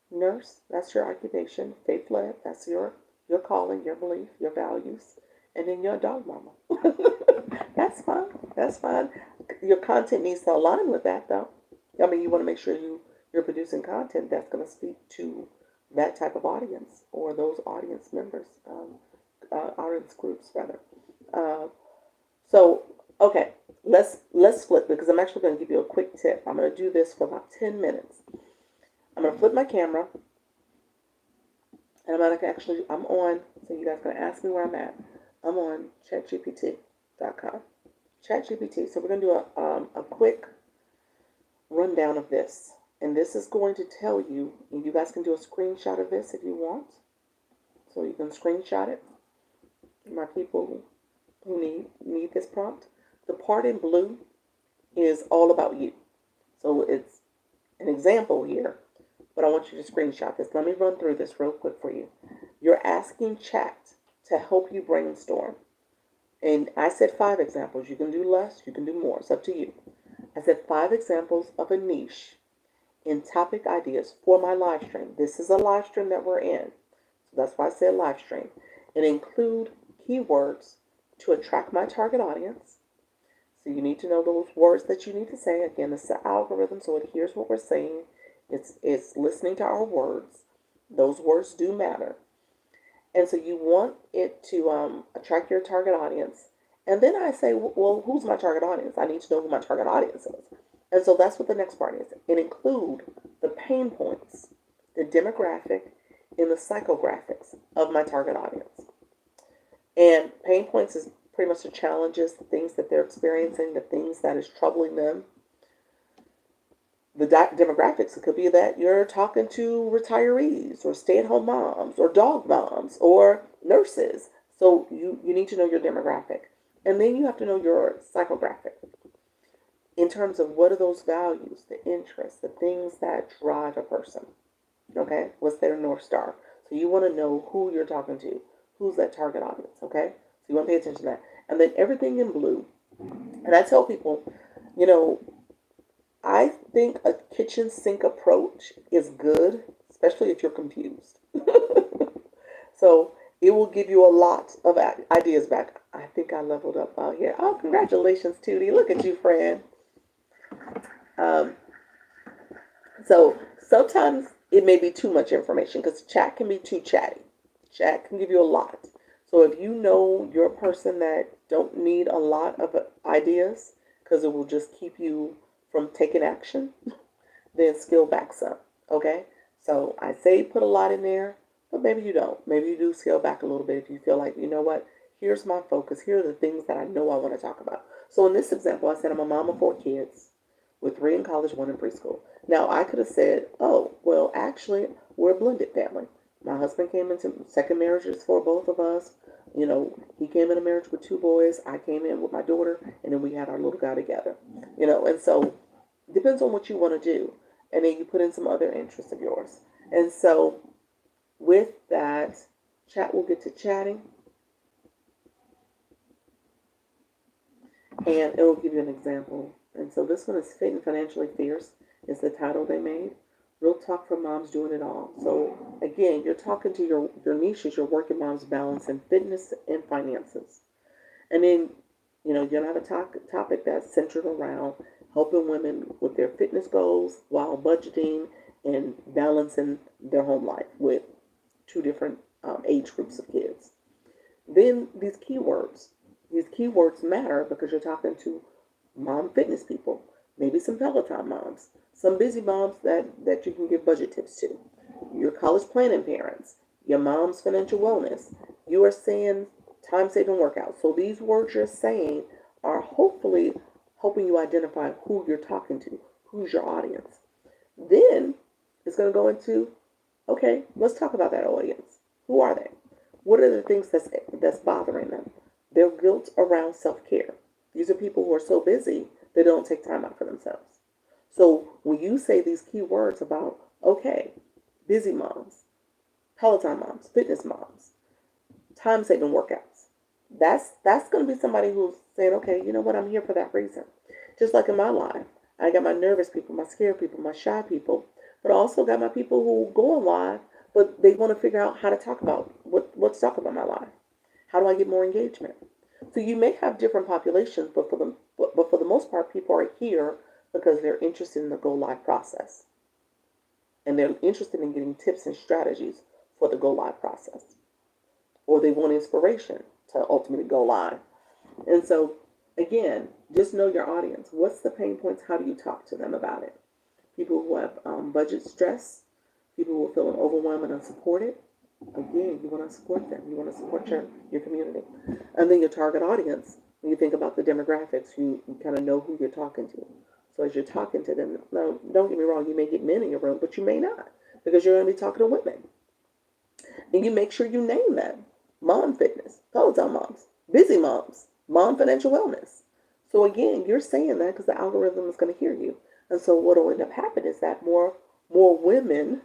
nurse. That's your occupation. Faith led. That's your calling, your belief, your values, and then you're a dog mama. That's fine. That's fine. Your content needs to align with that, though. I mean, you want to make sure you're producing content that's going to speak to that type of audience or those audience members, audience groups rather. So okay, let's flip, because I'm actually going to give you a quick tip. I'm going to do this for about 10 minutes. I'm going to flip my camera, and I'm on. So you guys are going to ask me where I'm at. I'm on ChatGPT.com. ChatGPT. So we're going to do a quick rundown of this. And this is going to tell you, and you guys can do a screenshot of this if you want. So you can screenshot it. My people who need this prompt. The part in blue is all about you. So it's an example here, but I want you to screenshot this. Let me run through this real quick for you. You're asking chat to help you brainstorm. And I said 5 examples. You can do less, you can do more. It's up to you. I said 5 examples of a niche in topic ideas for my live stream. This is a live stream that we're in. So that's why I said live stream. And include keywords to attract my target audience. So you need to know those words that you need to say. Again, it's the algorithm, so it hears what we're saying. It's listening to our words. Those words do matter. And so you want it to attract your target audience. And then I say, well, who's my target audience? I need to know who my target audience is. And so that's what the next part is. It include the pain points, the demographic, and the psychographics of my target audience. And pain points is pretty much the challenges, the things that they're experiencing, the things that is troubling them. The demographics, it could be that you're talking to retirees or stay-at-home moms or dog moms or nurses. So you need to know your demographic. And then you have to know your psychographic in terms of what are those values, the interests, the things that drive a person. Okay? What's their North Star? So you want to know who you're talking to. Who's that target audience? Okay? So you want to pay attention to that. And then everything in blue. And I tell people, you know, I think a kitchen sink approach is good, especially if you're confused. So it will give you a lot of ideas back. I think I leveled up out here. Oh, congratulations, Tootie. Look at you, friend. Um, so sometimes it may be too much information because chat can be too chatty. Chat can give you a lot. So if you know you're a person that don't need a lot of ideas because it will just keep you from taking action, then scale back some. Okay? So I say put a lot in there, but maybe you don't. Maybe you do scale back a little bit if you feel like, you know what, here's my focus. Here are the things that I know I want to talk about. So in this example, I said I'm a mom of 4 kids with 3 in college, 1 in preschool. Now I could have said, oh, well, actually, we're a blended family. My husband came into second marriages for both of us. You know, he came in a marriage with 2 boys. I came in with my daughter, and then we had our little guy together. You know, and so it depends on what you want to do. And then you put in some other interests of yours. And so with that, chat will get to chatting, and it will give you an example. And so this one is Fit and Financially Fierce is the title they made. Real talk for moms doing it all. So again, you're talking to your niches, your working moms balancing fitness and finances. And then, you know, you're going to have a topic that's centered around helping women with their fitness goals while budgeting and balancing their home life with 2 different age groups of kids. Then these keywords matter because you're talking to mom fitness people, maybe some Peloton moms, some busy moms that you can give budget tips to, your college planning parents, your mom's financial wellness. You are saying time saving workouts. So these words you're saying are hopefully helping you identify who you're talking to, who's your audience. Then it's going to go into, okay, let's talk about that audience. Who are they? What are the things that's bothering them? Their guilt around self-care. These are people who are so busy they don't take time out for themselves. So when you say these key words about, okay, busy moms, Peloton moms, fitness moms, time saving workouts, that's going to be somebody who's saying, okay, you know what, I'm here for that reason. Just like in my life, I got my nervous people, my scared people, my shy people, but I also got my people who go on live, but they want to figure out how to talk about what's talk about my life. How do I get more engagement? So you may have different populations, but for the most part, people are here because they're interested in the go live process, and they're interested in getting tips and strategies for the go live process, or they want inspiration to ultimately go live. And so, again, just know your audience. What's the pain points? How do you talk to them about it? People who have budget stress, people who are feeling overwhelmed and unsupported. Again, you want to support them. You want to support your community. And then your target audience. When you think about the demographics, you kind of know who you're talking to. So as you're talking to them, now, don't get me wrong, you may get men in your room, but you may not, because you're going to be talking to women. And you make sure you name them. Mom fitness, Peloton moms, busy moms, mom financial wellness. So again, you're saying that because the algorithm is going to hear you. And so what will end up happening is that more women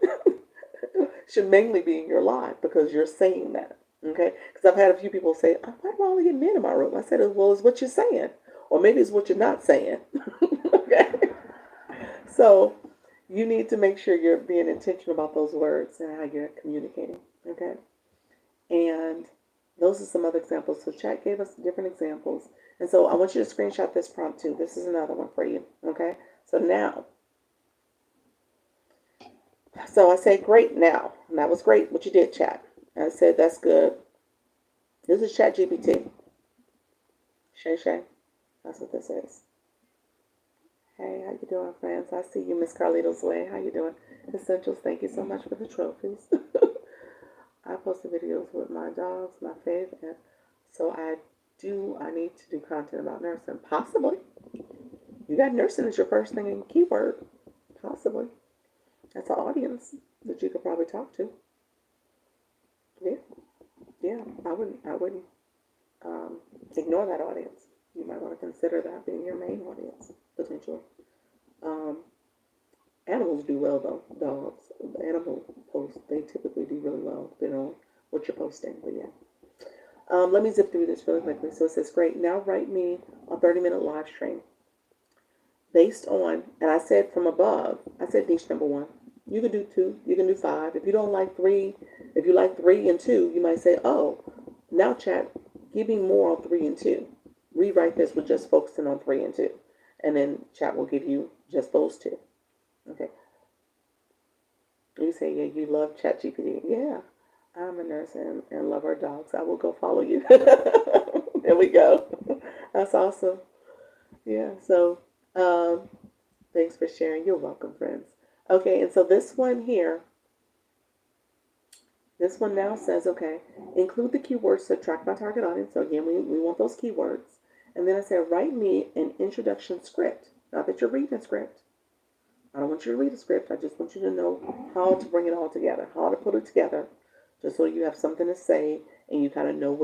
should mainly be in your life because you're saying that. Okay? Because I've had a few people say, oh, why do I only get men in my room? I said, well, it's what you're saying. Or maybe it's what you're not saying. Okay? So you need to make sure you're being intentional about those words and how you're communicating. Okay? And those are some other examples. So chat gave us different examples. And so I want you to screenshot this prompt too. This is another one for you. Okay? So now, so I said, great now. And that was great what you did, chat. And I said, that's good. This is Chat GPT. Shay. That's what this is. Hey, how you doing, friends? I see you, Miss Carlito's Way. How you doing? Essentials, thank you so much for the trophies. I post videos with my dogs, my fave, and so I need to do content about nursing. Possibly. You got nursing as your first thing in keyword. Possibly. That's an audience that you could probably talk to. Yeah. I wouldn't ignore that audience. You might want to consider that being your main audience, potentially. Animals animals do well though. Dogs, the animal posts, they typically do really well depending on what you're posting. But yeah. Let me zip through this really quickly. So it says, great. Now write me a 30-minute live stream based on, and I said from above, I said niche number 1. You can do 2, you can do 5. If you don't like 3, if you like 3 and 2, you might say, oh, now chat, give me more on 3 and 2. Rewrite this with just focusing on 3 and 2. And then chat will give you just those 2. Okay. You say, yeah, you love ChatGPT. Yeah, I'm a nurse and love our dogs. I will go follow you. There we go. That's awesome. Yeah, so thanks for sharing. You're welcome, friends. Okay, and so this one here, this one now says, okay, include the keywords to attract my target audience. So again, we want those keywords. And then I said, write me an introduction script. Not that you're reading a script. I don't want you to read a script. I just want you to know how to bring it all together, how to put it together, just so you have something to say and you kind of know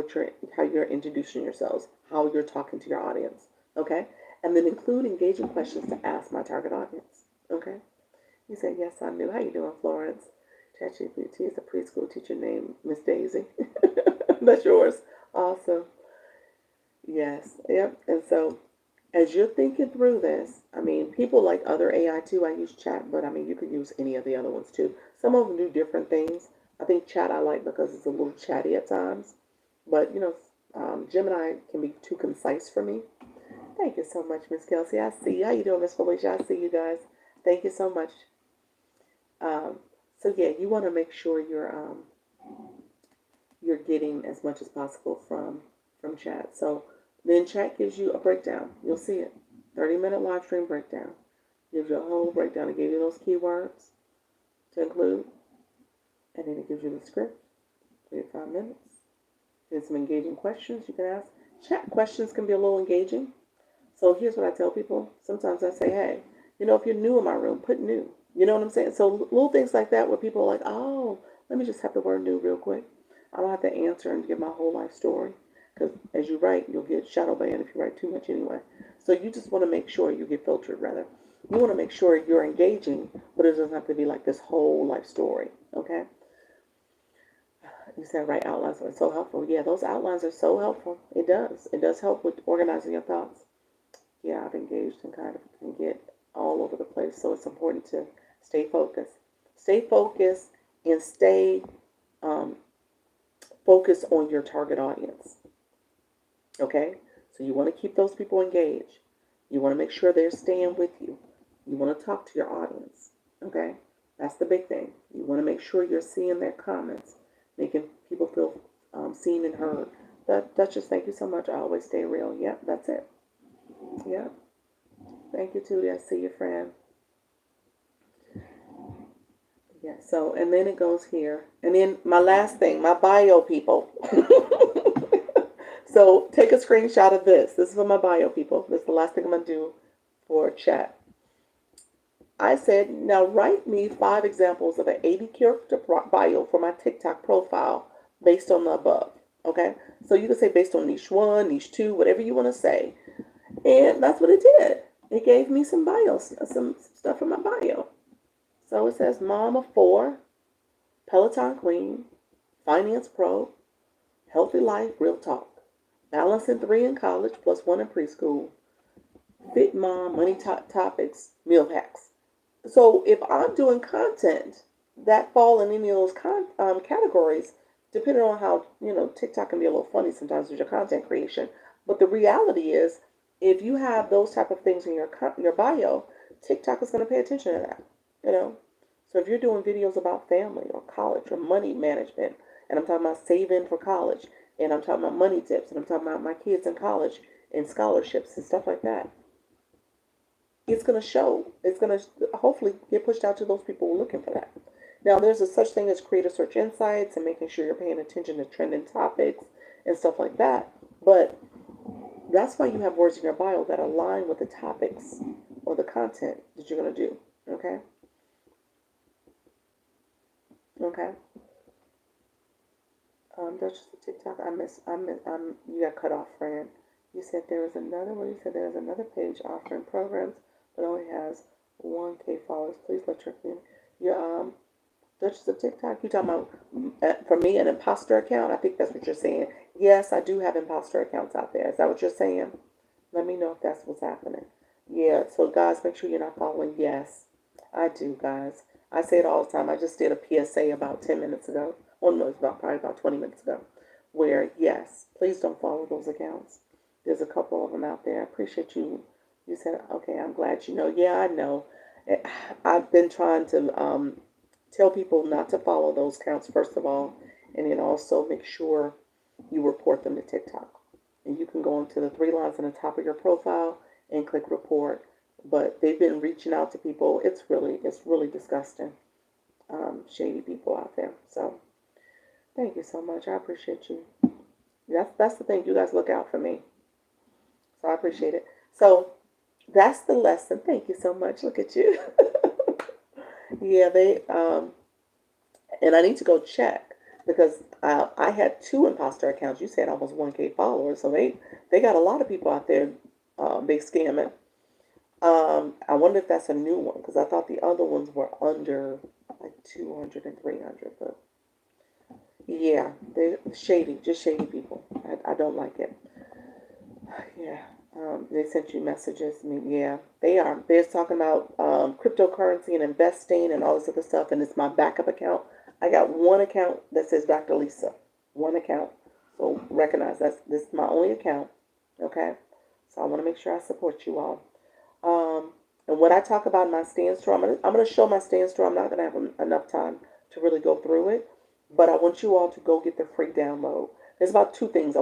how you're introducing yourselves, how you're talking to your audience. Okay? And then include engaging questions to ask my target audience. Okay? You say, yes, I knew. How you doing, Florence? ChatGPT is a preschool teacher named Miss Daisy. That's yours. Awesome. Yes. Yep. And so as you're thinking through this, I mean, people like other AI too. I use chat, but I mean, you could use any of the other ones too. Some of them do different things. I think chat I like because it's a little chatty at times. But, Gemini can be too concise for me. Thank you so much, Miss Kelsey. I see you. How you doing, Miss Felicia? I see you guys. Thank you so much. So yeah, you want to make sure you're getting as much as possible from chat. So then chat gives you a breakdown. You'll see it. 30-minute live stream breakdown. Gives you a whole breakdown. It gives you those keywords to include. And then it gives you the script. 3 to 5 minutes. There's some engaging questions you can ask. Chat questions can be a little engaging. So here's what I tell people. Sometimes I say, hey, if you're new in my room, put new. You know what I'm saying? So little things like that where people are like, oh, let me just have the word new real quick. I don't have to answer and give my whole life story. Because as you write, you'll get shadow banned if you write too much anyway. So you just want to make sure you get filtered, rather. You want to make sure you're engaging, but it doesn't have to be like this whole life story, okay? You said write outlines are so helpful. Yeah, those outlines are so helpful. It does. It does help with organizing your thoughts. Yeah, I've engaged and kind of can get all over the place. So it's important to stay focused. Stay focused and stay focused on your target audience. Okay? So you want to keep those people engaged. You want to make sure they're staying with you. You want to talk to your audience. Okay? That's the big thing. You want to make sure you're seeing their comments, making people feel seen and heard. Duchess, thank you so much. I always stay real. Yep, that's it. Yep. Thank you, Tootie. I see you, friend. Yeah, so, and then it goes here. And then my last thing, my bio, people. So take a screenshot of this. This is for my bio, people. This is the last thing I'm going to do for chat. I said, now write me 5 examples of an 80-character bio for my TikTok profile based on the above. Okay? So you can say based on niche 1, niche 2, whatever you want to say. And that's what it did. It gave me some bios, some stuff in my bio. So it says mom of 4, Peloton queen, finance pro, healthy life, real talk, balancing 3 in college plus 1 in preschool, fit mom, money topics, meal hacks. So if I'm doing content that fall in any of those categories, depending on how, TikTok can be a little funny sometimes with your content creation. But the reality is, if you have those type of things in your bio, TikTok is going to pay attention to that, So if you're doing videos about family or college or money management, and I'm talking about saving for college, and I'm talking about money tips, and I'm talking about my kids in college and scholarships and stuff like that, it's going to show. It's going to hopefully get pushed out to those people who are looking for that. Now, there's a such thing as creator search insights and making sure you're paying attention to trending topics and stuff like that. But that's why you have words in your bio that align with the topics or the content that you're going to do. Okay? Okay. That's just a TikTok. You got cut off, friend. You said there was another one. You said there was another page offering programs, but only has 1 1K followers. Please let your Duchess of TikTok. You talking about for me an imposter account? I think that's what you're saying. Yes, I do have imposter accounts out there. Is that what you're saying? Let me know if that's what's happening. Yeah. So guys, make sure you're not following. Yes, I do, guys. I say it all the time. I just did a PSA about 10 minutes ago. Well, no, it's probably about 20 minutes ago. Where yes, please don't follow those accounts. There's a couple of them out there. I appreciate you. You said okay. I'm glad you know. Yeah, I know. I've been trying to tell people not to follow those accounts, first of all, and then also make sure you report them to TikTok. And you can go into the three lines on the top of your profile and click report. But they've been reaching out to people. It's really disgusting. Shady people out there. So thank you so much. I appreciate you. That's the thing. You guys look out for me. So I appreciate it. So that's the lesson. Thank you so much. Look at you. Yeah, and I need to go check because I had two imposter accounts. You said almost 1K followers, so they got a lot of people out there. They scamming. I wonder if that's a new one because I thought the other ones were under like 200 and 300. But yeah, they shady, just shady people. I don't like it. Yeah. They sent you messages. I mean, yeah, they are. They're talking about cryptocurrency and investing and all this other stuff, and it's my backup account. I got one account that says Dr. Lisa. One account. So recognize this is my only account. Okay? So I want to make sure I support you all. And what I talk about in my stand store, I'm gonna show my stand store. I'm not gonna have enough time to really go through it, but I want you all to go get the free download. There's about three things I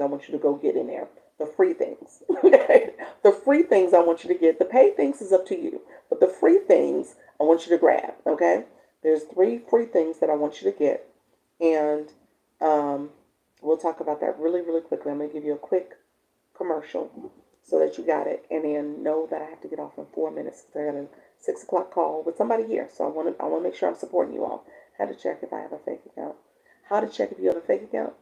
want you to go get in there. The free things. The free things I want you to get. The paid things is up to you. But the free things I want you to grab. Okay? There's 3 free things that I want you to get. And we'll talk about that really, really quickly. I'm going to give you a quick commercial so that you got it. And then know that I have to get off in 4 minutes. I got a 6 o'clock call with somebody here. So I want to make sure I'm supporting you all. How to check if I have a fake account. How to check if you have a fake account.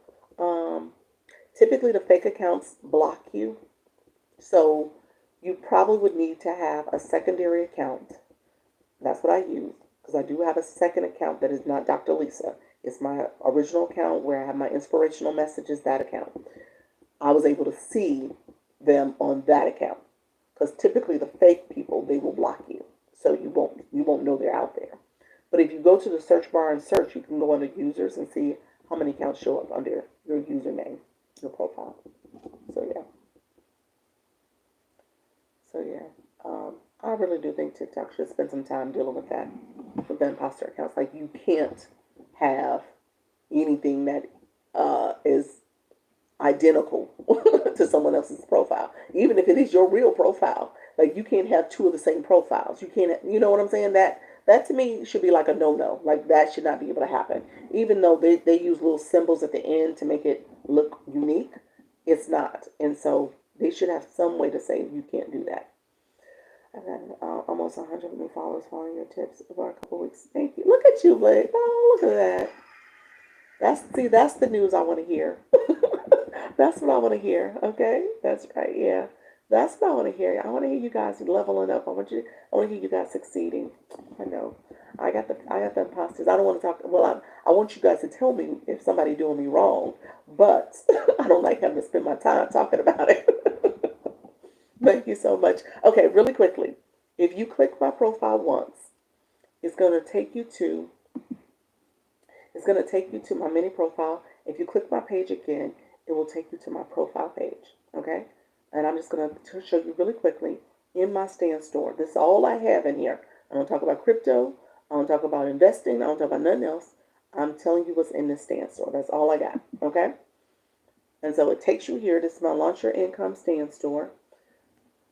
Typically, the fake accounts block you. So you probably would need to have a secondary account. That's what I use because I do have a second account that is not Dr. Lisa. It's my original account where I have my inspirational messages, that account. I was able to see them on that account because typically the fake people, they will block you. So you won't know they're out there. But if you go to the search bar and search, you can go under users and see how many accounts show up under your username, your profile. So yeah. I really do think TikTok should spend some time dealing with that, with the imposter accounts. Like you can't have anything that is identical to someone else's profile, even if it is your real profile. Like you can't have 2 of the same profiles. You can't. You know what I'm saying? That to me should be like a no-no. Like that should not be able to happen. Even though they use little symbols at the end to make it look unique, it's not. And so they should have some way to say you can't do that. I've got almost 100 new followers following your tips for a couple weeks. Thank you. Look at you, Blake. Oh, look at that. That's the news I want to hear. That's what I want to hear. Okay, that's right. Yeah, that's what I want to hear. I want to hear you guys leveling up. I want to hear you guys succeeding. I know. I got the imposters. I don't want to talk. Well, I want you guys to tell me if somebody doing me wrong, but I don't like having to spend my time talking about it. Thank you so much. Okay, really quickly. If you click my profile once, it's going to take you to my mini profile. If you click my page again, it will take you to my profile page. Okay? And I'm just going to show you really quickly in my stand store. This is all I have in here. I don't talk about crypto. I don't talk about investing. I don't talk about nothing else. I'm telling you what's in this stand store. That's all I got. Okay? And so it takes you here. This is my Launch Your Income stand store.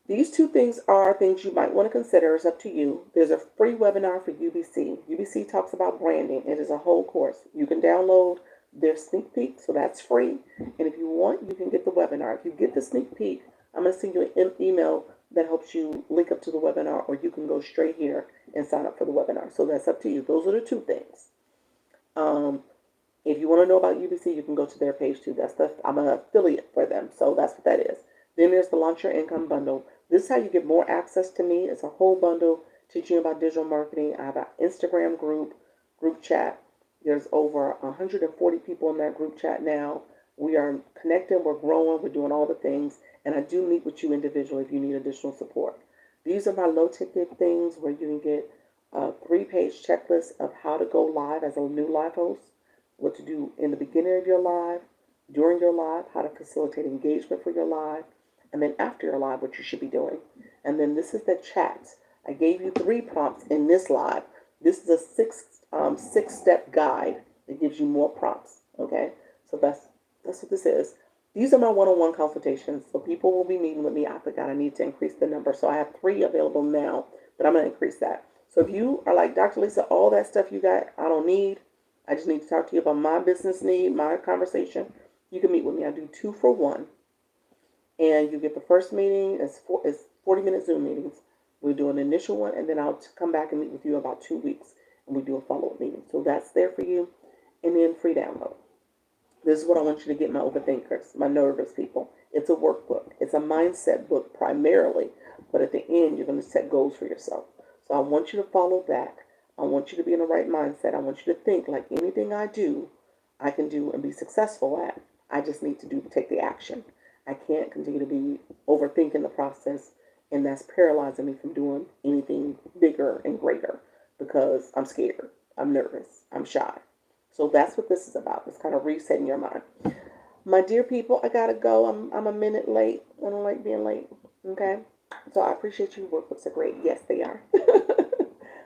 These 2 things are things you might want to consider. It's up to you. There's a free webinar for UBC. UBC talks about branding. It is a whole course. You can download their sneak peek, so that's free. And if you want, you can get the webinar. If you get the sneak peek, I'm going to send you an email that helps you link up to the webinar, or you can go straight here and sign up for the webinar. So that's up to you. Those are the 2 things. If you want to know about UBC, you can go to their page too. I'm an affiliate for them, so that's what that is. Then there's the Launch Your Income bundle. This is how you get more access to me. It's a whole bundle. teaching you about digital marketing. I have an Instagram group chat. There's over 140 people in that group chat now. We are connecting, we're growing, we're doing all the things. And I do meet with you individually if you need additional support. These are my low ticket things where you can get a 3-page checklist of how to go live as a new live host, what to do in the beginning of your live, during your live, how to facilitate engagement for your live, and then after your live, what you should be doing. And then this is the chat. I gave you 3 prompts in this live. This is a six-step guide that gives you more prompts. Okay, so that's what this is. These are my one-on-one consultations. So people will be meeting with me. I forgot I need to increase the number. So I have 3 available now, but I'm going to increase that. So if you are like, Dr. Lisa, all that stuff you got, I don't need. I just need to talk to you about my business need, my conversation. You can meet with me. I do 2 for 1. And you get the first meeting. It's 40-minute Zoom meetings. We do an initial one, and then I'll come back and meet with you about 2 weeks, and we do a follow-up meeting. So that's there for you. And then free download. This is what I want you to get, my overthinkers, my nervous people. It's a workbook. It's a mindset book primarily, but at the end, you're going to set goals for yourself. So I want you to follow that. I want you to be in the right mindset. I want you to think like anything I do, I can do and be successful at. I just need to take the action. I can't continue to be overthinking the process, and that's paralyzing me from doing anything bigger and greater because I'm scared, I'm nervous, I'm shy. So that's what this is about. It's kind of resetting your mind. My dear people, I gotta go. I'm a minute late. I don't like being late. Okay? So I appreciate you. Workbooks are great. Yes, they are.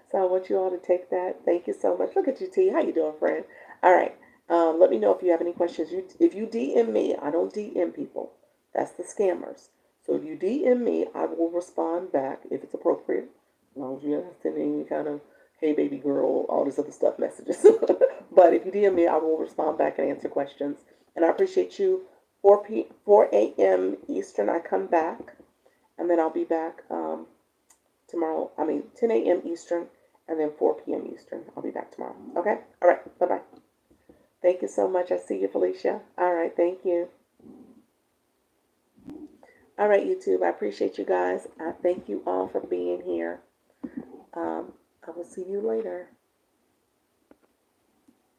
So I want you all to take that. Thank you so much. Look at you, T. How you doing, friend? All right. Let me know if you have any questions. If you DM me, I don't DM people. That's the scammers. So if you DM me, I will respond back if it's appropriate. As long as you're not sending any kind of, hey, baby girl, all this other stuff messages. But if you DM me, I will respond back and answer questions. And I appreciate you. 4 a.m. Eastern, I come back. And then I'll be back tomorrow. 10 a.m. Eastern. And then 4 p.m. Eastern. I'll be back tomorrow. Okay? All right. Bye-bye. Thank you so much. I see you, Felicia. All right. Thank you. All right, YouTube. I appreciate you guys. I thank you all for being here. I will see you later.